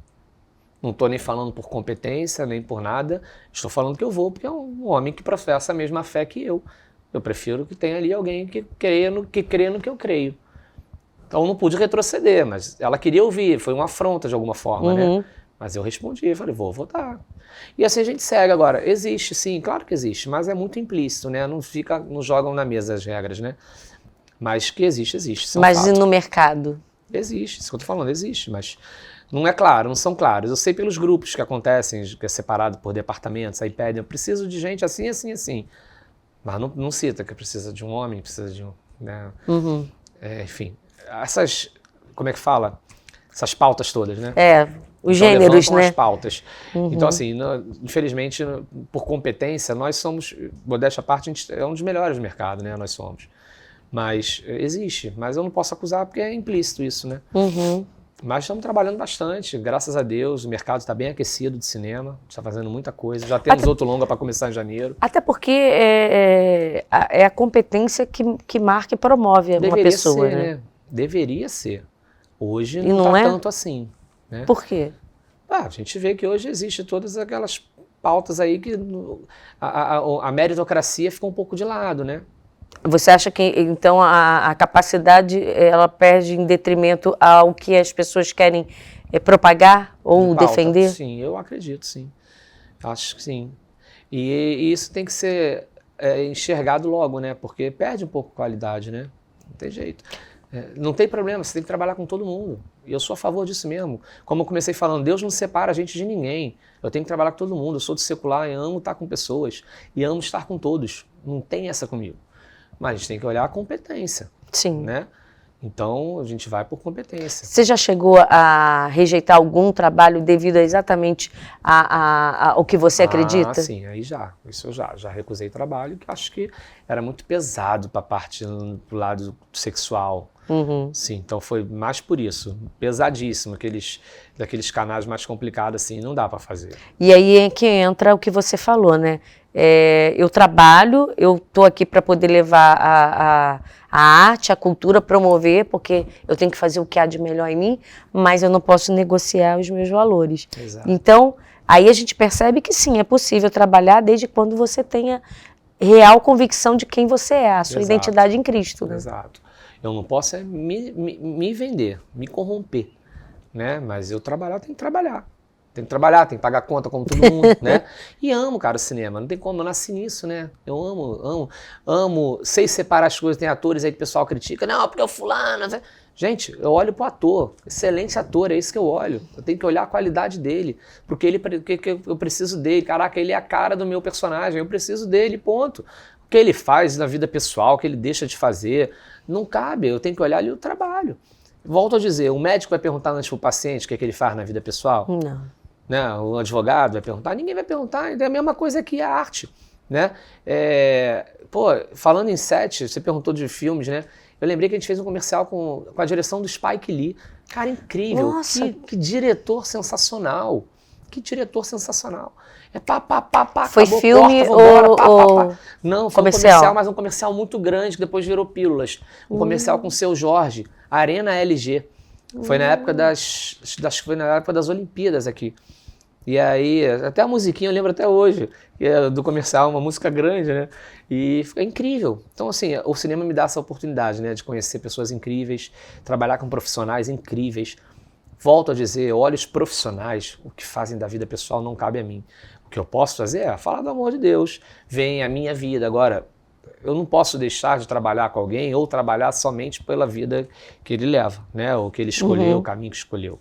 Não estou nem falando por competência, nem por nada, estou falando que eu vou, porque é um homem que professa a mesma fé que eu. Eu prefiro que tenha ali alguém que crê no que eu creio. Então eu não pude retroceder, mas ela queria ouvir, foi uma afronta de alguma forma, né? Mas eu respondi, falei, vou votar. E assim a gente segue agora. Existe, sim, claro que existe, mas é muito implícito, né? Não jogam na mesa as regras, né? Mas que existe. Mas e no mercado? Existe, isso que eu tô falando, existe, mas não é claro, não são claros. Eu sei pelos grupos que acontecem, que é separado por departamentos, aí pedem, eu preciso de gente assim, assim, assim. Mas não cita que precisa de um homem, precisa de um... Né? Enfim, como é que fala? Essas pautas todas, né? Os gêneros, né? As pautas. Então, assim, infelizmente, por competência, nós somos, modéstia à parte, a gente é um dos melhores do mercado, né? Nós somos. Mas existe, mas eu não posso acusar porque é implícito isso, né? Mas estamos trabalhando bastante, graças a Deus, o mercado está bem aquecido de cinema, a gente está fazendo muita coisa, já temos outro longa para começar em janeiro. Até porque é a competência que marca e promove uma pessoa, né? Deveria ser. Hoje não está tanto assim. Né? Por quê? A gente vê que hoje existe todas aquelas pautas aí que a meritocracia fica um pouco de lado, né? Você acha que, então, a capacidade, ela perde em detrimento ao que as pessoas querem propagar ou defender? Sim, eu acredito, sim. Acho que sim. E isso tem que ser enxergado logo, né? Porque perde um pouco a qualidade, né? Não tem jeito. Não tem problema, você tem que trabalhar com todo mundo. E eu sou a favor disso mesmo. Como eu comecei falando, Deus não separa a gente de ninguém. Eu tenho que trabalhar com todo mundo. Eu sou do secular e amo estar com pessoas. E amo estar com todos. Não tem essa comigo. Mas a gente tem que olhar a competência. Sim. Né? Então, a gente vai por competência. Você já chegou a rejeitar algum trabalho devido exatamente ao que você acredita? Sim, aí já. Isso eu já recusei trabalho, que acho que era muito pesado para a parte do lado sexual. Sim, então foi mais por isso. Pesadíssimo, daqueles canais mais complicados, assim, não dá para fazer. E aí é que entra o que você falou, né? Eu trabalho, eu estou aqui para poder levar a arte, a cultura, promover, porque eu tenho que fazer o que há de melhor em mim, mas eu não posso negociar os meus valores. Exato. Então, aí a gente percebe que sim, é possível trabalhar desde quando você tenha real convicção de quem você é, a sua identidade em Cristo. Né? Exato. Eu não posso me vender, me corromper, né? Mas eu tenho que trabalhar. Tem que trabalhar, tem que pagar conta como todo mundo, né? E amo, cara, o cinema. Não tem como, eu nasci nisso, né? Eu amo, sei separar as coisas. Tem atores aí que o pessoal critica. Não, porque é o fulano... Gente, eu olho pro ator. Excelente ator, é isso que eu olho. Eu tenho que olhar a qualidade dele. Porque eu preciso dele. Caraca, ele é a cara do meu personagem. Eu preciso dele, ponto. O que ele faz na vida pessoal, o que ele deixa de fazer, não cabe. Eu tenho que olhar ali o trabalho. Volto a dizer, o médico vai perguntar antes pro paciente o que ele faz na vida pessoal? Não. Né? O advogado vai perguntar? Ninguém vai perguntar. É a mesma coisa que a arte. Né? Falando em set, você perguntou de filmes, né? Eu lembrei que a gente fez um comercial com a direção do Spike Lee. Cara, incrível. Nossa. Que diretor sensacional. Que diretor sensacional. Foi acabou, filme corta, ou Não, foi comercial? Um comercial, mas um comercial muito grande, que depois virou Pílulas. Um comercial com o Seu Jorge, Arena LG. Foi na época das Olimpíadas aqui. E aí, até a musiquinha eu lembro até hoje, que é do comercial, uma música grande, né? E é incrível. Então, assim, o cinema me dá essa oportunidade, né? De conhecer pessoas incríveis, trabalhar com profissionais incríveis. Volto a dizer, olha os profissionais, o que fazem da vida pessoal não cabe a mim. O que eu posso fazer é falar do amor de Deus, vem a minha vida. Agora, eu não posso deixar de trabalhar com alguém ou trabalhar somente pela vida que ele leva, né? O que ele escolheu, o caminho que escolheu.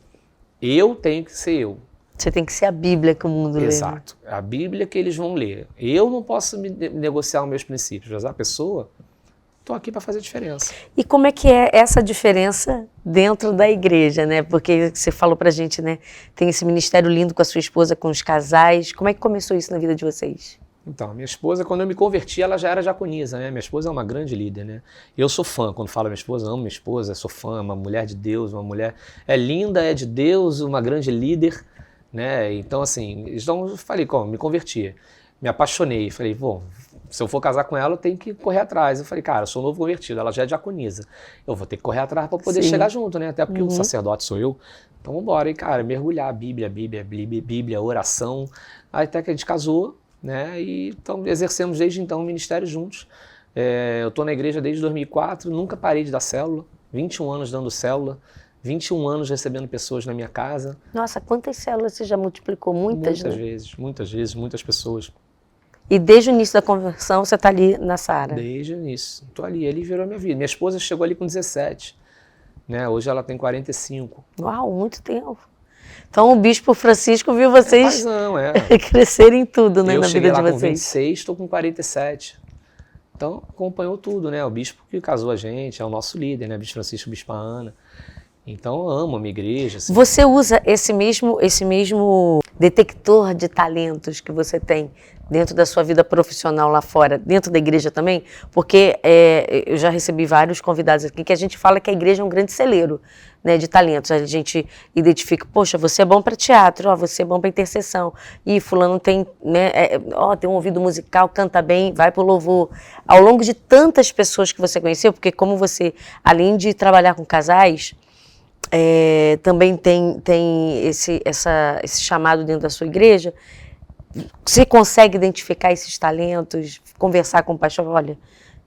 Eu tenho que ser eu. Você tem que ser a Bíblia que o mundo lê. Exato. A Bíblia que eles vão ler. Eu não posso negociar os meus princípios, mas a pessoa, estou aqui para fazer diferença. E como é que é essa diferença dentro da igreja, né? Porque você falou pra gente, né? Tem esse ministério lindo com a sua esposa, com os casais. Como é que começou isso na vida de vocês? Então, minha esposa, quando eu me converti, ela já era diaconisa, né? Minha esposa é uma grande líder, né? Eu sou fã, quando falo minha esposa, amo minha esposa, sou fã, uma mulher de Deus, uma mulher é linda, é de Deus, uma grande líder, né? Então, assim, então eu falei, como? Me converti, me apaixonei, falei, bom, se eu for casar com ela, eu tenho que correr atrás. Eu falei, cara, eu sou novo convertido, ela já é diaconisa, eu vou ter que correr atrás para poder chegar junto, né? Até porque o sacerdote sou eu. Então, vamos embora, e cara, mergulhar, Bíblia, oração, aí até que a gente casou, né? E então exercemos desde então o ministério juntos. Eu estou na igreja desde 2004, nunca parei de dar célula, 21 anos dando célula, 21 anos recebendo pessoas na minha casa. Nossa, quantas células você já multiplicou? Muitas, né? Muitas vezes, muitas pessoas. E desde o início da conversão você está ali na Sara? Desde o início, estou ali, ele virou a minha vida. Minha esposa chegou ali com 17, né? Hoje ela tem 45. Uau, muito tempo. Então o Bispo Francisco viu vocês crescerem tudo, né, na vida de vocês. Eu cheguei lá com 26, estou com 47. Então acompanhou tudo, né? O Bispo que casou a gente, é o nosso líder, né? Bispo Francisco, Bispa Ana. Então eu amo a minha igreja. Assim. Você usa esse mesmo detector de talentos que você tem dentro da sua vida profissional lá fora, dentro da igreja também? Porque eu já recebi vários convidados aqui que a gente fala que a igreja é um grande celeiro, né, de talentos. A gente identifica, poxa, você é bom para teatro, você é bom para intercessão, e fulano tem, né, tem um ouvido musical, canta bem, vai pro louvor. Ao longo de tantas pessoas que você conheceu, porque como você, além de trabalhar com casais, também tem esse chamado dentro da sua igreja, você consegue identificar esses talentos, conversar com o pastor, olha,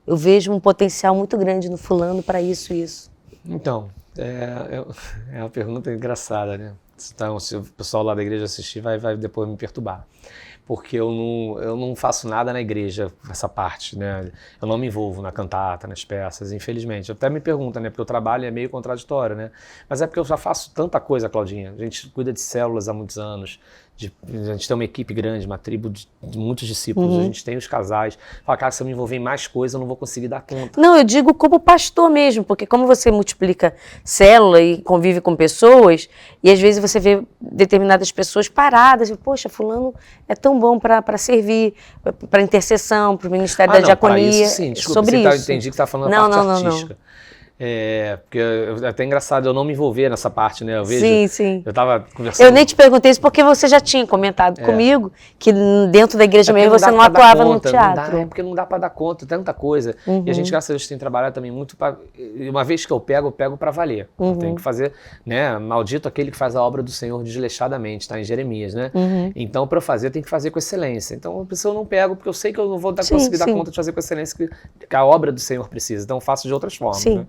eu vejo um potencial muito grande no fulano para isso e isso. Então, é uma pergunta engraçada, né? Então, se o pessoal lá da igreja assistir, vai depois me perturbar. Porque eu não faço nada na igreja, essa parte, né? Eu não me envolvo na cantata, nas peças, infelizmente. Até me perguntam, né? Porque o trabalho é meio contraditório, né? Mas é porque eu já faço tanta coisa, Claudinha. A gente cuida de células há muitos anos. A gente tem uma equipe grande, uma tribo de muitos discípulos, a gente tem os casais. Fala, cara, se eu me envolver em mais coisas, eu não vou conseguir dar conta. Não, eu digo como pastor mesmo, porque como você multiplica célula e convive com pessoas, e às vezes você vê determinadas pessoas paradas, e, poxa, fulano é tão bom para servir, para intercessão, para o Ministério da Diaconia. Isso, sim, desculpa, sobre eu isso. Entendi que você está falando da parte artística. Não. Porque é até engraçado eu não me envolver nessa parte, né? Eu vejo, sim. Eu estava conversando... Eu nem te perguntei isso porque você já tinha comentado comigo que dentro da igreja mesmo você não atuava no teatro. Porque não dá para dar conta, tanta coisa. E a gente, graças a Deus, tem trabalhado também muito para... Uma vez que eu pego para valer. Eu tenho que fazer, né? Maldito aquele que faz a obra do Senhor desleixadamente, tá? Em Jeremias, né? Então, para fazer, eu tenho que fazer com excelência. Então, se eu não pego, porque eu sei que eu não vou conseguir dar conta de fazer com excelência que a obra do Senhor precisa. Então, eu faço de outras formas, né?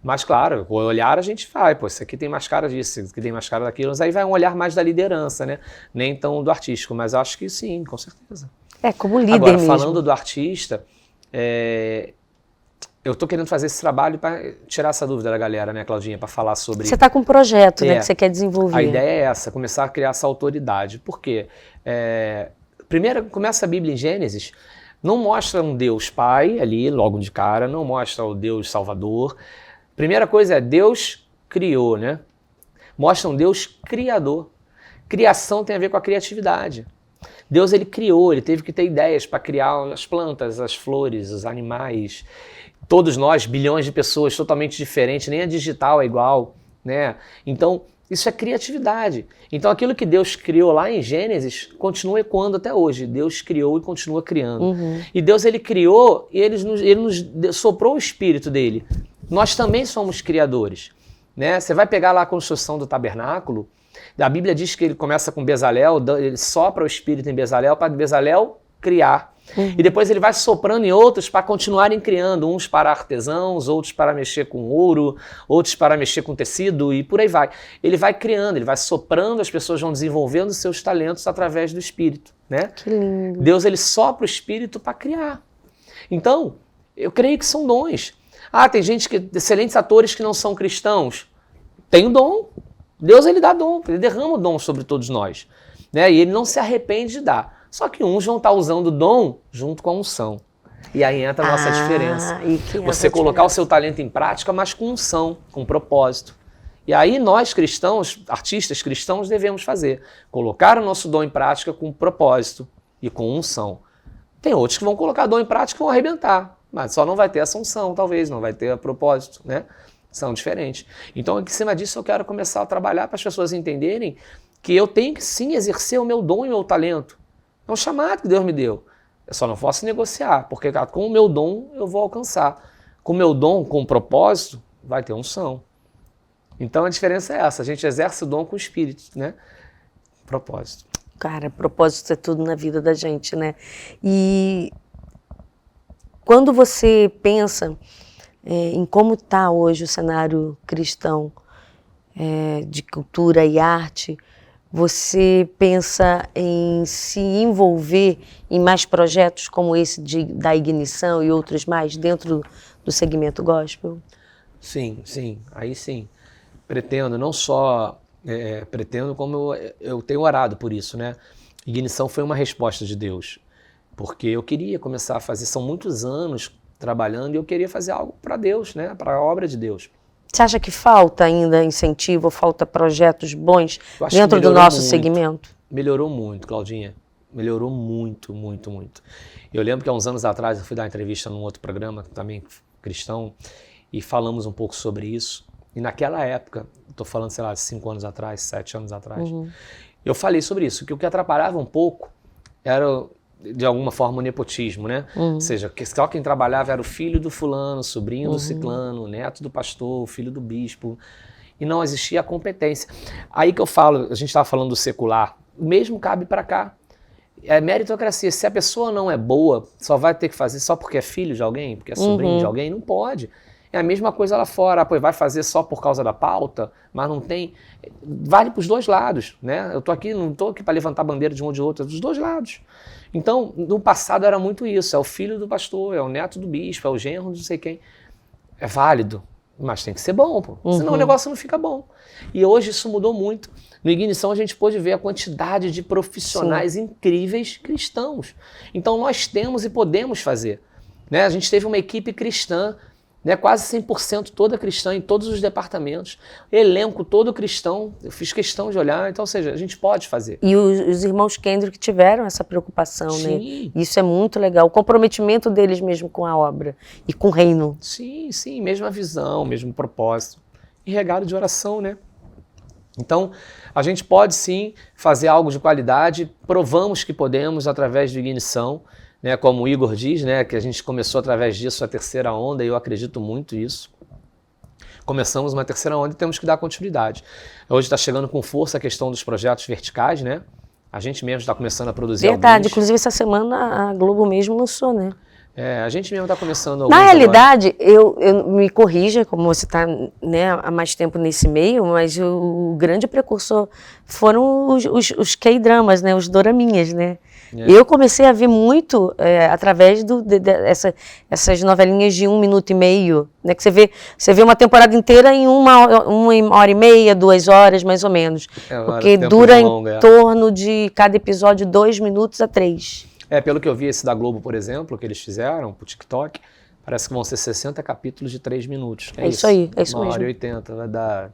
Mas, claro, o olhar a gente vai, isso aqui tem mais cara disso, isso aqui tem mais cara daquilo, mas aí vai um olhar mais da liderança, né? Nem tão do artístico, mas acho que sim, com certeza. Como líder agora, mesmo. Falando do artista, eu tô querendo fazer esse trabalho para tirar essa dúvida da galera, né, Claudinha, para falar sobre... Você está com um projeto, né, que você quer desenvolver. A ideia é essa, começar a criar essa autoridade. Por quê? Primeiro, começa a Bíblia em Gênesis, não mostra um Deus Pai ali, logo de cara, não mostra o Deus Salvador. Primeira coisa é Deus criou, né? Mostra um Deus criador. Criação tem a ver com a criatividade. Deus, ele criou, ele teve que ter ideias para criar as plantas, as flores, os animais. Todos nós, bilhões de pessoas totalmente diferentes, nem a digital é igual, né? Então, isso é criatividade. Então, aquilo que Deus criou lá em Gênesis continua ecoando até hoje. Deus criou e continua criando. E Deus, ele criou e ele nos soprou o Espírito dele. Nós também somos criadores, né? Você vai pegar lá a construção do tabernáculo, A Bíblia diz que ele começa com Bezalel, ele sopra o Espírito em Bezalel para Bezalel criar. E depois ele vai soprando em outros para continuarem criando, uns para artesãos, outros para mexer com ouro, outros para mexer com tecido e por aí vai. Ele vai criando, ele vai soprando, as pessoas vão desenvolvendo seus talentos através do Espírito, né? Que lindo. Deus, ele sopra o Espírito para criar. Então, eu creio que são dons. Tem gente excelentes atores que não são cristãos. Tem o dom. Deus, ele dá dom, ele derrama o dom sobre todos nós, né? E ele não se arrepende de dar. Só que uns vão estar usando o dom junto com a unção. E aí entra a nossa diferença. Você colocar o seu talento em prática, mas com unção, com propósito. E aí nós cristãos, artistas cristãos, devemos fazer. Colocar o nosso dom em prática com propósito e com unção. Tem outros que vão colocar dom em prática e vão arrebentar. Mas só não vai ter essa unção, talvez, não vai ter a propósito, né? São diferentes. Então, em cima disso, eu quero começar a trabalhar para as pessoas entenderem que eu tenho que sim exercer o meu dom e o meu talento. É um chamado que Deus me deu. Eu só não posso negociar, porque com o meu dom eu vou alcançar. Com o meu dom, com o propósito, vai ter unção. Então a diferença é essa, a gente exerce o dom com o Espírito, né? Propósito. Cara, propósito é tudo na vida da gente, né? E quando você pensa em como está hoje o cenário cristão de cultura e arte, você pensa em se envolver em mais projetos como esse da Ignição e outros mais dentro do segmento gospel? Sim, sim, aí sim. Pretendo, não só pretendo, como eu tenho orado por isso, né? Ignição foi uma resposta de Deus, porque eu queria começar a fazer, são muitos anos trabalhando e eu queria fazer algo para Deus, né? Para a obra de Deus. Você acha que falta ainda incentivo, falta projetos bons dentro do nosso segmento? Melhorou muito, Claudinha. Melhorou muito, muito, muito. Eu lembro que há uns anos atrás eu fui dar uma entrevista num outro programa, também cristão, e falamos um pouco sobre isso. E naquela época, estou falando, sei lá, 5 anos atrás, 7 anos atrás, eu falei sobre isso, que o que atrapalhava um pouco era, de alguma forma, o nepotismo, né? Ou seja, só quem trabalhava era o filho do fulano, sobrinho do ciclano, neto do pastor, filho do bispo, e não existia a competência. Aí que eu falo, a gente estava falando do secular, o mesmo cabe para cá. É meritocracia, se a pessoa não é boa, só vai ter que fazer só porque é filho de alguém, porque é sobrinho de alguém, não pode. É a mesma coisa lá fora, vai fazer só por causa da pauta, mas não tem... Vale para os dois lados, né? Eu tô aqui, não estou aqui para levantar bandeira de um ou de outro, é dos dois lados. Então, no passado era muito isso, é o filho do pastor, é o neto do bispo, é o genro de não sei quem. É válido, mas tem que ser bom, pô. Senão o negócio não fica bom. E hoje isso mudou muito. No Ignição a gente pôde ver a quantidade de profissionais incríveis cristãos. Então nós temos e podemos fazer, né? A gente teve uma equipe cristã, né, quase 100% toda cristã em todos os departamentos, elenco todo cristão, eu fiz questão de olhar, então, ou seja, a gente pode fazer. E os irmãos Kendrick tiveram essa preocupação, sim, né? Isso é muito legal, o comprometimento deles mesmo com a obra e com o reino. Sim, sim, mesma visão, mesmo propósito, e regado de oração, né? Então, a gente pode sim fazer algo de qualidade, provamos que podemos através de Ignição, né, como o Igor diz, né, que a gente começou através disso a terceira onda, e eu acredito muito nisso. Começamos uma terceira onda e temos que dar continuidade. Hoje está chegando com força a questão dos projetos verticais, né? A gente mesmo está começando a produzir Verdade, alguns. inclusive essa semana a Globo mesmo lançou, né? A gente mesmo está começando alguns. Na realidade, eu me corrija, como você está, né, há mais tempo nesse meio, mas o grande precursor foram os K-dramas, né, os doraminhas, né? Eu comecei a ver muito através dessas novelinhas de 1 minuto e meio, né, que você vê uma temporada inteira em 1h30, 2 horas, mais ou menos. Porque dura em torno de cada episódio 2 minutos a 3. Pelo que eu vi esse da Globo, por exemplo, que eles fizeram pro TikTok, parece que vão ser 60 capítulos de 3 minutos. É isso aí, é isso mesmo. 1h80, vai dar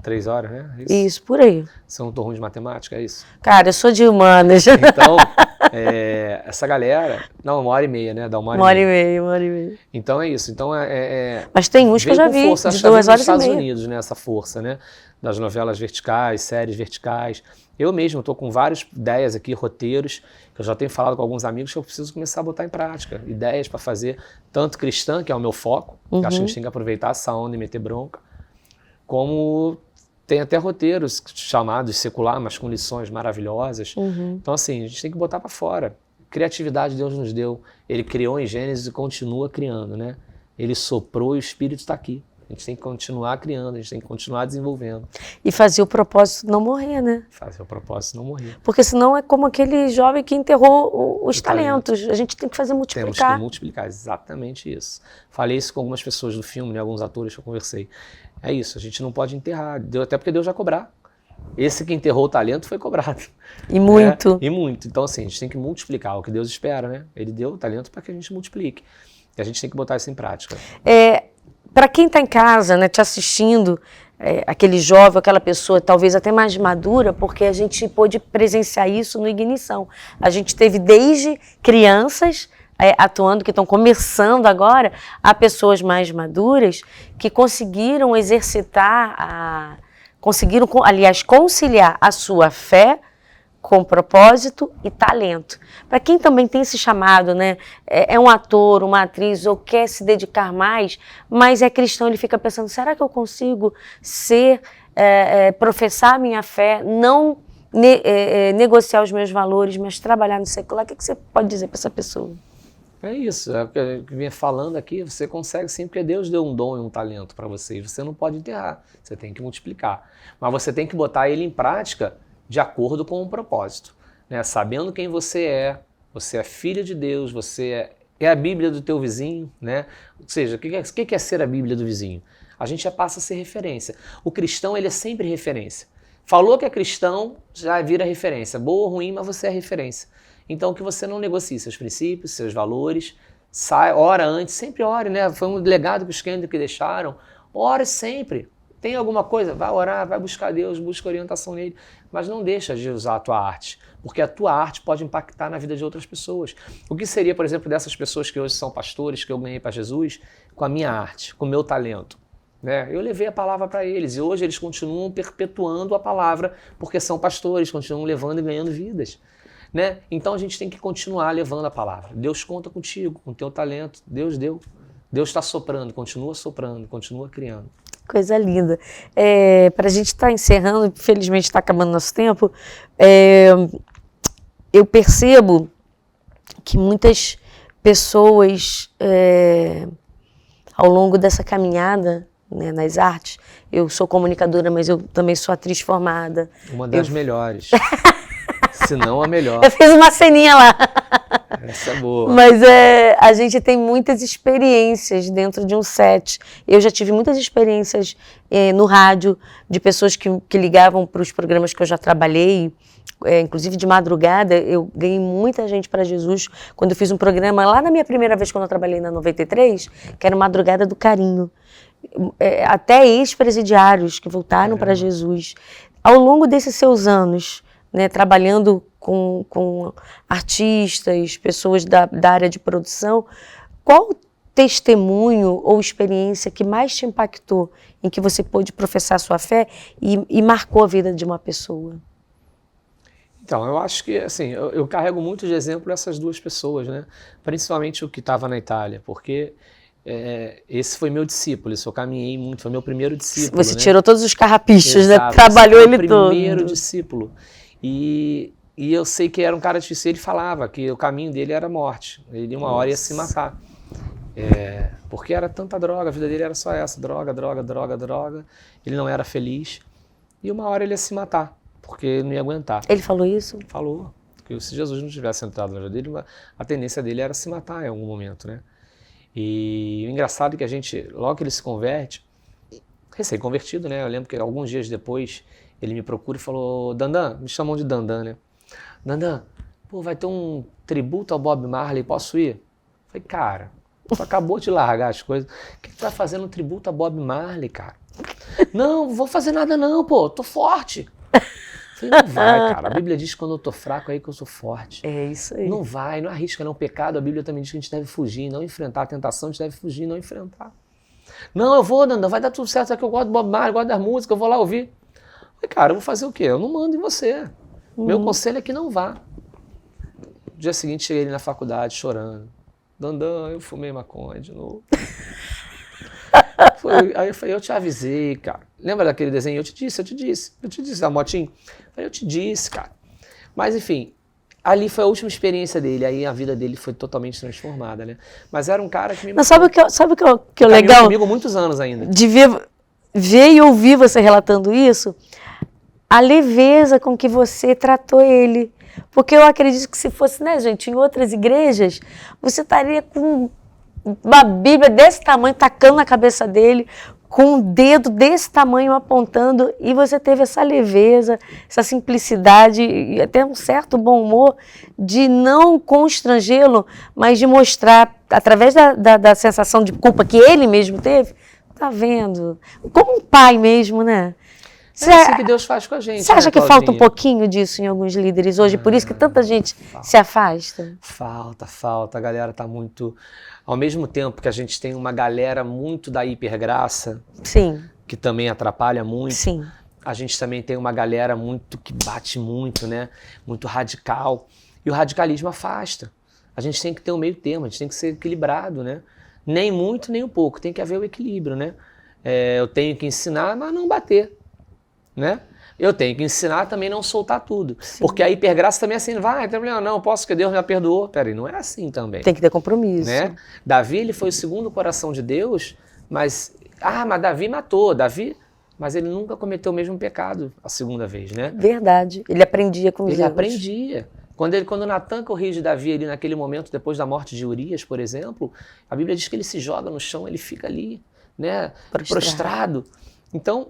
3 horas, né? Isso, por aí. Você não tô ruim de matemática, é isso? Cara, eu sou de humanas. Então, essa galera... Não, 1h30, né? Dá 1h30. 1h30. Então é isso. Então Mas tem uns que eu já vi, força, de 2 horas e meia. nos Estados Unidos, né? Essa força, né? Das novelas verticais, séries verticais. Eu mesmo estou com várias ideias aqui, roteiros, que eu já tenho falado com alguns amigos que eu preciso começar a botar em prática. Ideias para fazer, tanto cristã, que é o meu foco, acho que a gente tem que aproveitar essa onda e meter bronca, como tem até roteiros chamados secular, mas com lições maravilhosas. Então, assim, a gente tem que botar para fora. Criatividade Deus nos deu. Ele criou em Gênesis e continua criando, né? Ele soprou e o Espírito está aqui. A gente tem que continuar criando, a gente tem que continuar desenvolvendo. E fazer o propósito não morrer, né? Fazer o propósito não morrer. Porque senão é como aquele jovem que enterrou os talentos. A gente tem que fazer multiplicar. Temos que multiplicar, exatamente isso. Falei isso com algumas pessoas do filme, né, alguns atores que eu conversei. É isso, a gente não pode enterrar, até porque Deus vai cobrar. Esse que enterrou o talento foi cobrado. E muito. E muito. Então, assim, a gente tem que multiplicar o que Deus espera, né? Ele deu o talento para que a gente multiplique. E a gente tem que botar isso em prática. Para quem está em casa, né, te assistindo, aquele jovem, aquela pessoa talvez até mais madura, porque a gente pôde presenciar isso no Ignição. A gente teve desde crianças atuando, que estão começando agora, a pessoas mais maduras que conseguiram exercitar, conseguiram, aliás, conciliar a sua fé com propósito e talento. Para quem também tem esse chamado, né, é um ator, uma atriz, ou quer se dedicar mais, mas é cristão, ele fica pensando, será que eu consigo professar a minha fé, não negociar os meus valores, mas trabalhar no secular? O que você pode dizer para essa pessoa? É isso, é o que eu vinha falando aqui, você consegue sim, porque Deus deu um dom e um talento para você, e você não pode enterrar, você tem que multiplicar. Mas você tem que botar ele em prática de acordo com o propósito, né? Sabendo quem você é filho de Deus, você é a Bíblia do teu vizinho, né? Ou seja, o que é ser a Bíblia do vizinho? A gente já passa a ser referência. O cristão, ele é sempre referência. Falou que é cristão, já vira referência. Boa ou ruim, mas você é referência. Então, que você não negocie seus princípios, seus valores, ora antes, sempre ore, né? Foi um legado que os Kendrick deixaram. Ore sempre. Tem alguma coisa? Vai orar, vai buscar Deus, busca orientação nele, mas não deixa de usar a tua arte, porque a tua arte pode impactar na vida de outras pessoas. O que seria, por exemplo, dessas pessoas que hoje são pastores, que eu ganhei para Jesus, com a minha arte, com o meu talento? Né? Eu levei a palavra para eles e hoje eles continuam perpetuando a palavra, porque são pastores, continuam levando e ganhando vidas. Né? Então a gente tem que continuar levando a palavra. Deus conta contigo, com o teu talento, Deus deu. Deus está soprando, continua criando. Coisa linda. Para a gente estar encerrando, infelizmente está acabando nosso tempo, eu percebo que muitas pessoas, ao longo dessa caminhada, né, nas artes, eu sou comunicadora, mas eu também sou atriz formada. Uma das melhores. Se não a melhor. Eu fiz uma ceninha lá. Essa é boa. Mas a gente tem muitas experiências dentro de um set. Eu já tive muitas experiências no rádio, de pessoas que ligavam para os programas que eu já trabalhei, inclusive de madrugada. Eu ganhei muita gente para Jesus quando eu fiz um programa lá na minha primeira vez, quando eu trabalhei na 93, que era Madrugada do Carinho. Até ex-presidiários que voltaram para Jesus. Ao longo desses seus anos, né, trabalhando com artistas, pessoas da área de produção, qual testemunho ou experiência que mais te impactou, em que você pôde professar sua fé e marcou a vida de uma pessoa? Então, eu acho que, assim, eu carrego muito de exemplo essas duas pessoas, né? Principalmente o que estava na Itália, porque esse foi meu discípulo, isso eu caminhei muito, foi meu primeiro discípulo. Você tirou todos os carrapichos, exato, né? Trabalhou ele todo. Primeiro discípulo. E eu sei que era um cara difícil, ele falava que o caminho dele era a morte, ele uma hora ia se matar. Porque era tanta droga, a vida dele era só essa, droga, ele não era feliz, e uma hora ele ia se matar, porque ele não ia aguentar. Ele falou isso? Falou, que se Jesus não tivesse entrado na vida dele, a tendência dele era se matar em algum momento, né? E o engraçado é que a gente, logo que ele se converte, recém-convertido, né? Eu lembro que alguns dias depois ele me procura e falou, Dandan, me chamam de Dandan, né? Dandan, pô, vai ter um tributo ao Bob Marley, posso ir? Eu falei, cara, tu acabou de largar as coisas, o que tu vai fazendo um tributo a Bob Marley, cara? Não vou fazer nada não, pô, tô forte. Eu falei, não vai, cara, a Bíblia diz que quando eu tô fraco é aí que eu sou forte. É isso aí. Não vai, não arrisca não, pecado, a Bíblia também diz que a gente deve fugir, não enfrentar a tentação, a gente deve fugir, não enfrentar. Não, eu vou, Dandan, vai dar tudo certo, é que eu gosto do Bob Marley, gosto das músicas, eu vou lá ouvir. Eu falei, cara, eu vou fazer o quê? Eu não mando em você. Meu conselho é que não vá. No dia seguinte, cheguei ali na faculdade chorando. Dandan, eu fumei maconha de novo. Aí eu falei, eu te avisei, cara. Lembra daquele desenho? Eu te disse, da motinha. Eu falei, eu te disse, cara. Mas enfim, ali foi a última experiência dele, aí a vida dele foi totalmente transformada, né? Mas era um cara que me... Mas sabe o que é legal? Comigo há muitos anos ainda. De ver e ouvir você relatando isso, a leveza com que você tratou ele. Porque eu acredito que se fosse, né, gente, em outras igrejas, você estaria com uma Bíblia desse tamanho, tacando na cabeça dele, com um dedo desse tamanho apontando, e você teve essa leveza, essa simplicidade e até um certo bom humor de não constrangê-lo, mas de mostrar, através da sensação de culpa que ele mesmo teve, tá vendo? Como um pai mesmo, né? É assim que Deus faz com a gente. Você acha que Claudinha? falta um pouquinho disso em alguns líderes hoje? Por isso que tanta gente se afasta? Falta. A galera tá muito... Ao mesmo tempo que a gente tem uma galera muito da hipergraça, Sim. que também atrapalha muito, Sim. a gente também tem uma galera muito que bate muito, né? Muito radical. E o radicalismo afasta. A gente tem que ter um meio termo, a gente tem que ser equilibrado, né? Nem muito, nem um pouco. Tem que haver o equilíbrio, né? Eu tenho que ensinar, mas não bater. Né? Eu tenho que ensinar também não soltar tudo. Sim. Porque a hipergraça também é assim, vai, não tem problema não, posso que Deus me perdoou. Peraí, não é assim também. Tem que ter compromisso. Né? Davi, ele foi o segundo coração de Deus, mas Davi matou, mas ele nunca cometeu o mesmo pecado a segunda vez, né? Verdade, ele aprendia com os erros. Ele aprendia. Quando Natan corrige Davi ali naquele momento, depois da morte de Urias, por exemplo, a Bíblia diz que ele se joga no chão, ele fica ali, né? Prostrado. Então,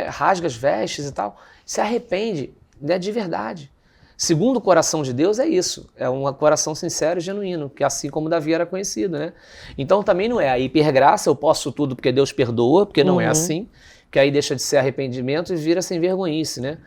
rasga as vestes e tal, se arrepende, né, de verdade. Segundo o coração de Deus é isso, é um coração sincero e genuíno, que assim como Davi era conhecido, né? Então também não é a hipergraça, eu posso tudo porque Deus perdoa, porque não é assim, que aí deixa de ser arrependimento e vira sem vergonhice, né?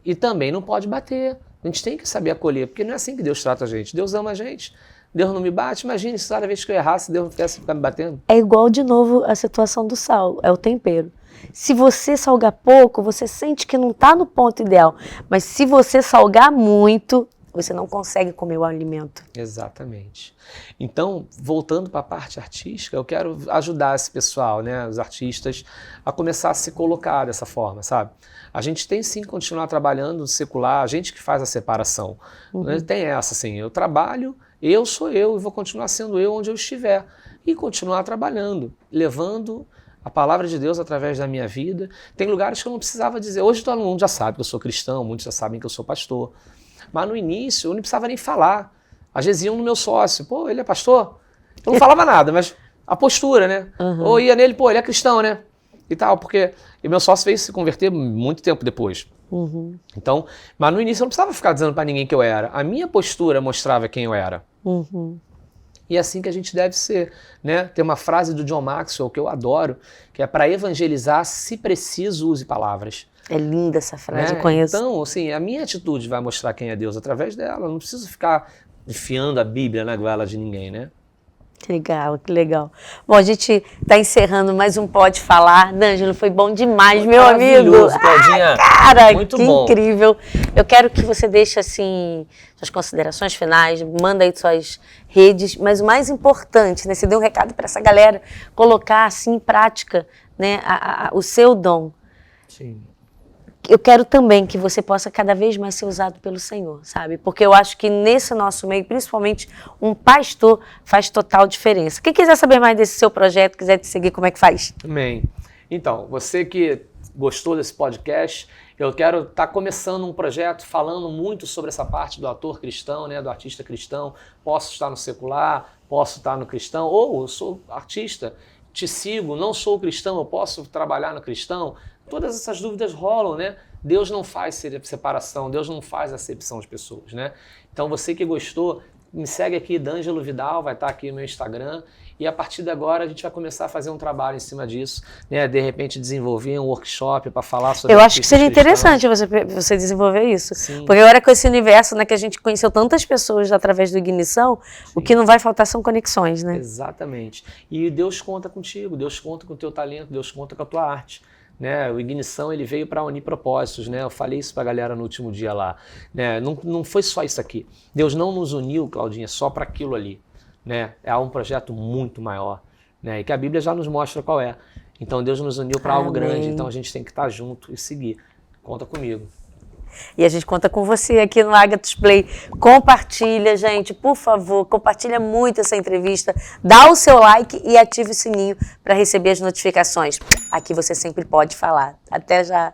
E também não pode bater, a gente tem que saber acolher, porque não é assim que Deus trata a gente, Deus ama a gente. Deus não me bate, imagine se toda vez que eu errasse, Deus não tivesse ficar me batendo. É igual de novo a situação do sal, é o tempero. Se você salgar pouco, você sente que não está no ponto ideal. Mas se você salgar muito, você não consegue comer o alimento. Exatamente. Então, voltando para a parte artística, eu quero ajudar esse pessoal, né, os artistas, a começar a se colocar dessa forma, sabe? A gente tem sim que continuar trabalhando no secular, a gente que faz a separação. Né? Tem essa, assim, eu trabalho, eu sou eu e vou continuar sendo eu onde eu estiver. E continuar trabalhando, levando a palavra de Deus através da minha vida. Tem lugares que eu não precisava dizer. Hoje todo mundo já sabe que eu sou cristão, muitos já sabem que eu sou pastor. Mas no início eu não precisava nem falar. Às vezes iam no meu sócio, pô, ele é pastor? Eu não falava nada, mas a postura, né? Ou ia nele, pô, ele é cristão, né? E tal, porque e meu sócio veio se converter muito tempo depois. Então, mas no início eu não precisava ficar dizendo para ninguém que eu era. A minha postura mostrava quem eu era. E é assim que a gente deve ser, né? Tem uma frase do John Maxwell que eu adoro, que é: para evangelizar, se preciso, use palavras. É linda essa frase, né? eu conheço. Então, assim, a minha atitude vai mostrar quem é Deus através dela. Eu não preciso ficar enfiando a Bíblia na goela de ninguém, né? Que legal, que legal. Bom, a gente está encerrando mais um Pode Falar. D'Angelo, foi bom demais, meu amigo. Claudinha. Cara, muito que bom. Incrível. Eu quero que você deixe, assim, suas considerações finais, manda aí suas redes, mas o mais importante, né, você deu um recado para essa galera colocar, assim, em prática, né, o seu dom. Sim. Eu quero também que você possa cada vez mais ser usado pelo Senhor, sabe? Porque eu acho que nesse nosso meio, principalmente um pastor, faz total diferença. Quem quiser saber mais desse seu projeto, quiser te seguir, como é que faz? Amém. Então, você que gostou desse podcast, eu quero estar começando um projeto falando muito sobre essa parte do ator cristão, né, do artista cristão. Posso estar no secular, posso estar no cristão, ou eu sou artista, te sigo, não sou cristão, eu posso trabalhar no cristão. Todas essas dúvidas rolam, né? Deus não faz separação, Deus não faz acepção de pessoas, né? Então você que gostou, me segue aqui, D'Angelo Vidal, vai estar aqui no meu Instagram, e a partir de agora a gente vai começar a fazer um trabalho em cima disso, né? De repente desenvolver um workshop para falar sobre... Eu acho que seria interessante você desenvolver isso. Sim. Porque agora com esse universo, né, que a gente conheceu tantas pessoas através do Ignição, sim, o que não vai faltar são conexões, né? Exatamente. E Deus conta contigo, Deus conta com o teu talento, Deus conta com a tua arte. Né, o Ignição ele veio para unir propósitos, né? Eu falei isso para a galera no último dia lá, né? Não foi só isso aqui. Deus não nos uniu, Claudinha, só para aquilo ali, né? É um projeto muito maior, né? E que a Bíblia já nos mostra qual é. Então Deus nos uniu para algo Amém. grande, então a gente tem que estar junto e seguir. Conta comigo. E a gente conta com você aqui no Agatha's Play. Compartilha, gente, por favor, compartilha muito essa entrevista. Dá o seu like e ative o sininho para receber as notificações. Aqui você sempre pode falar. Até já!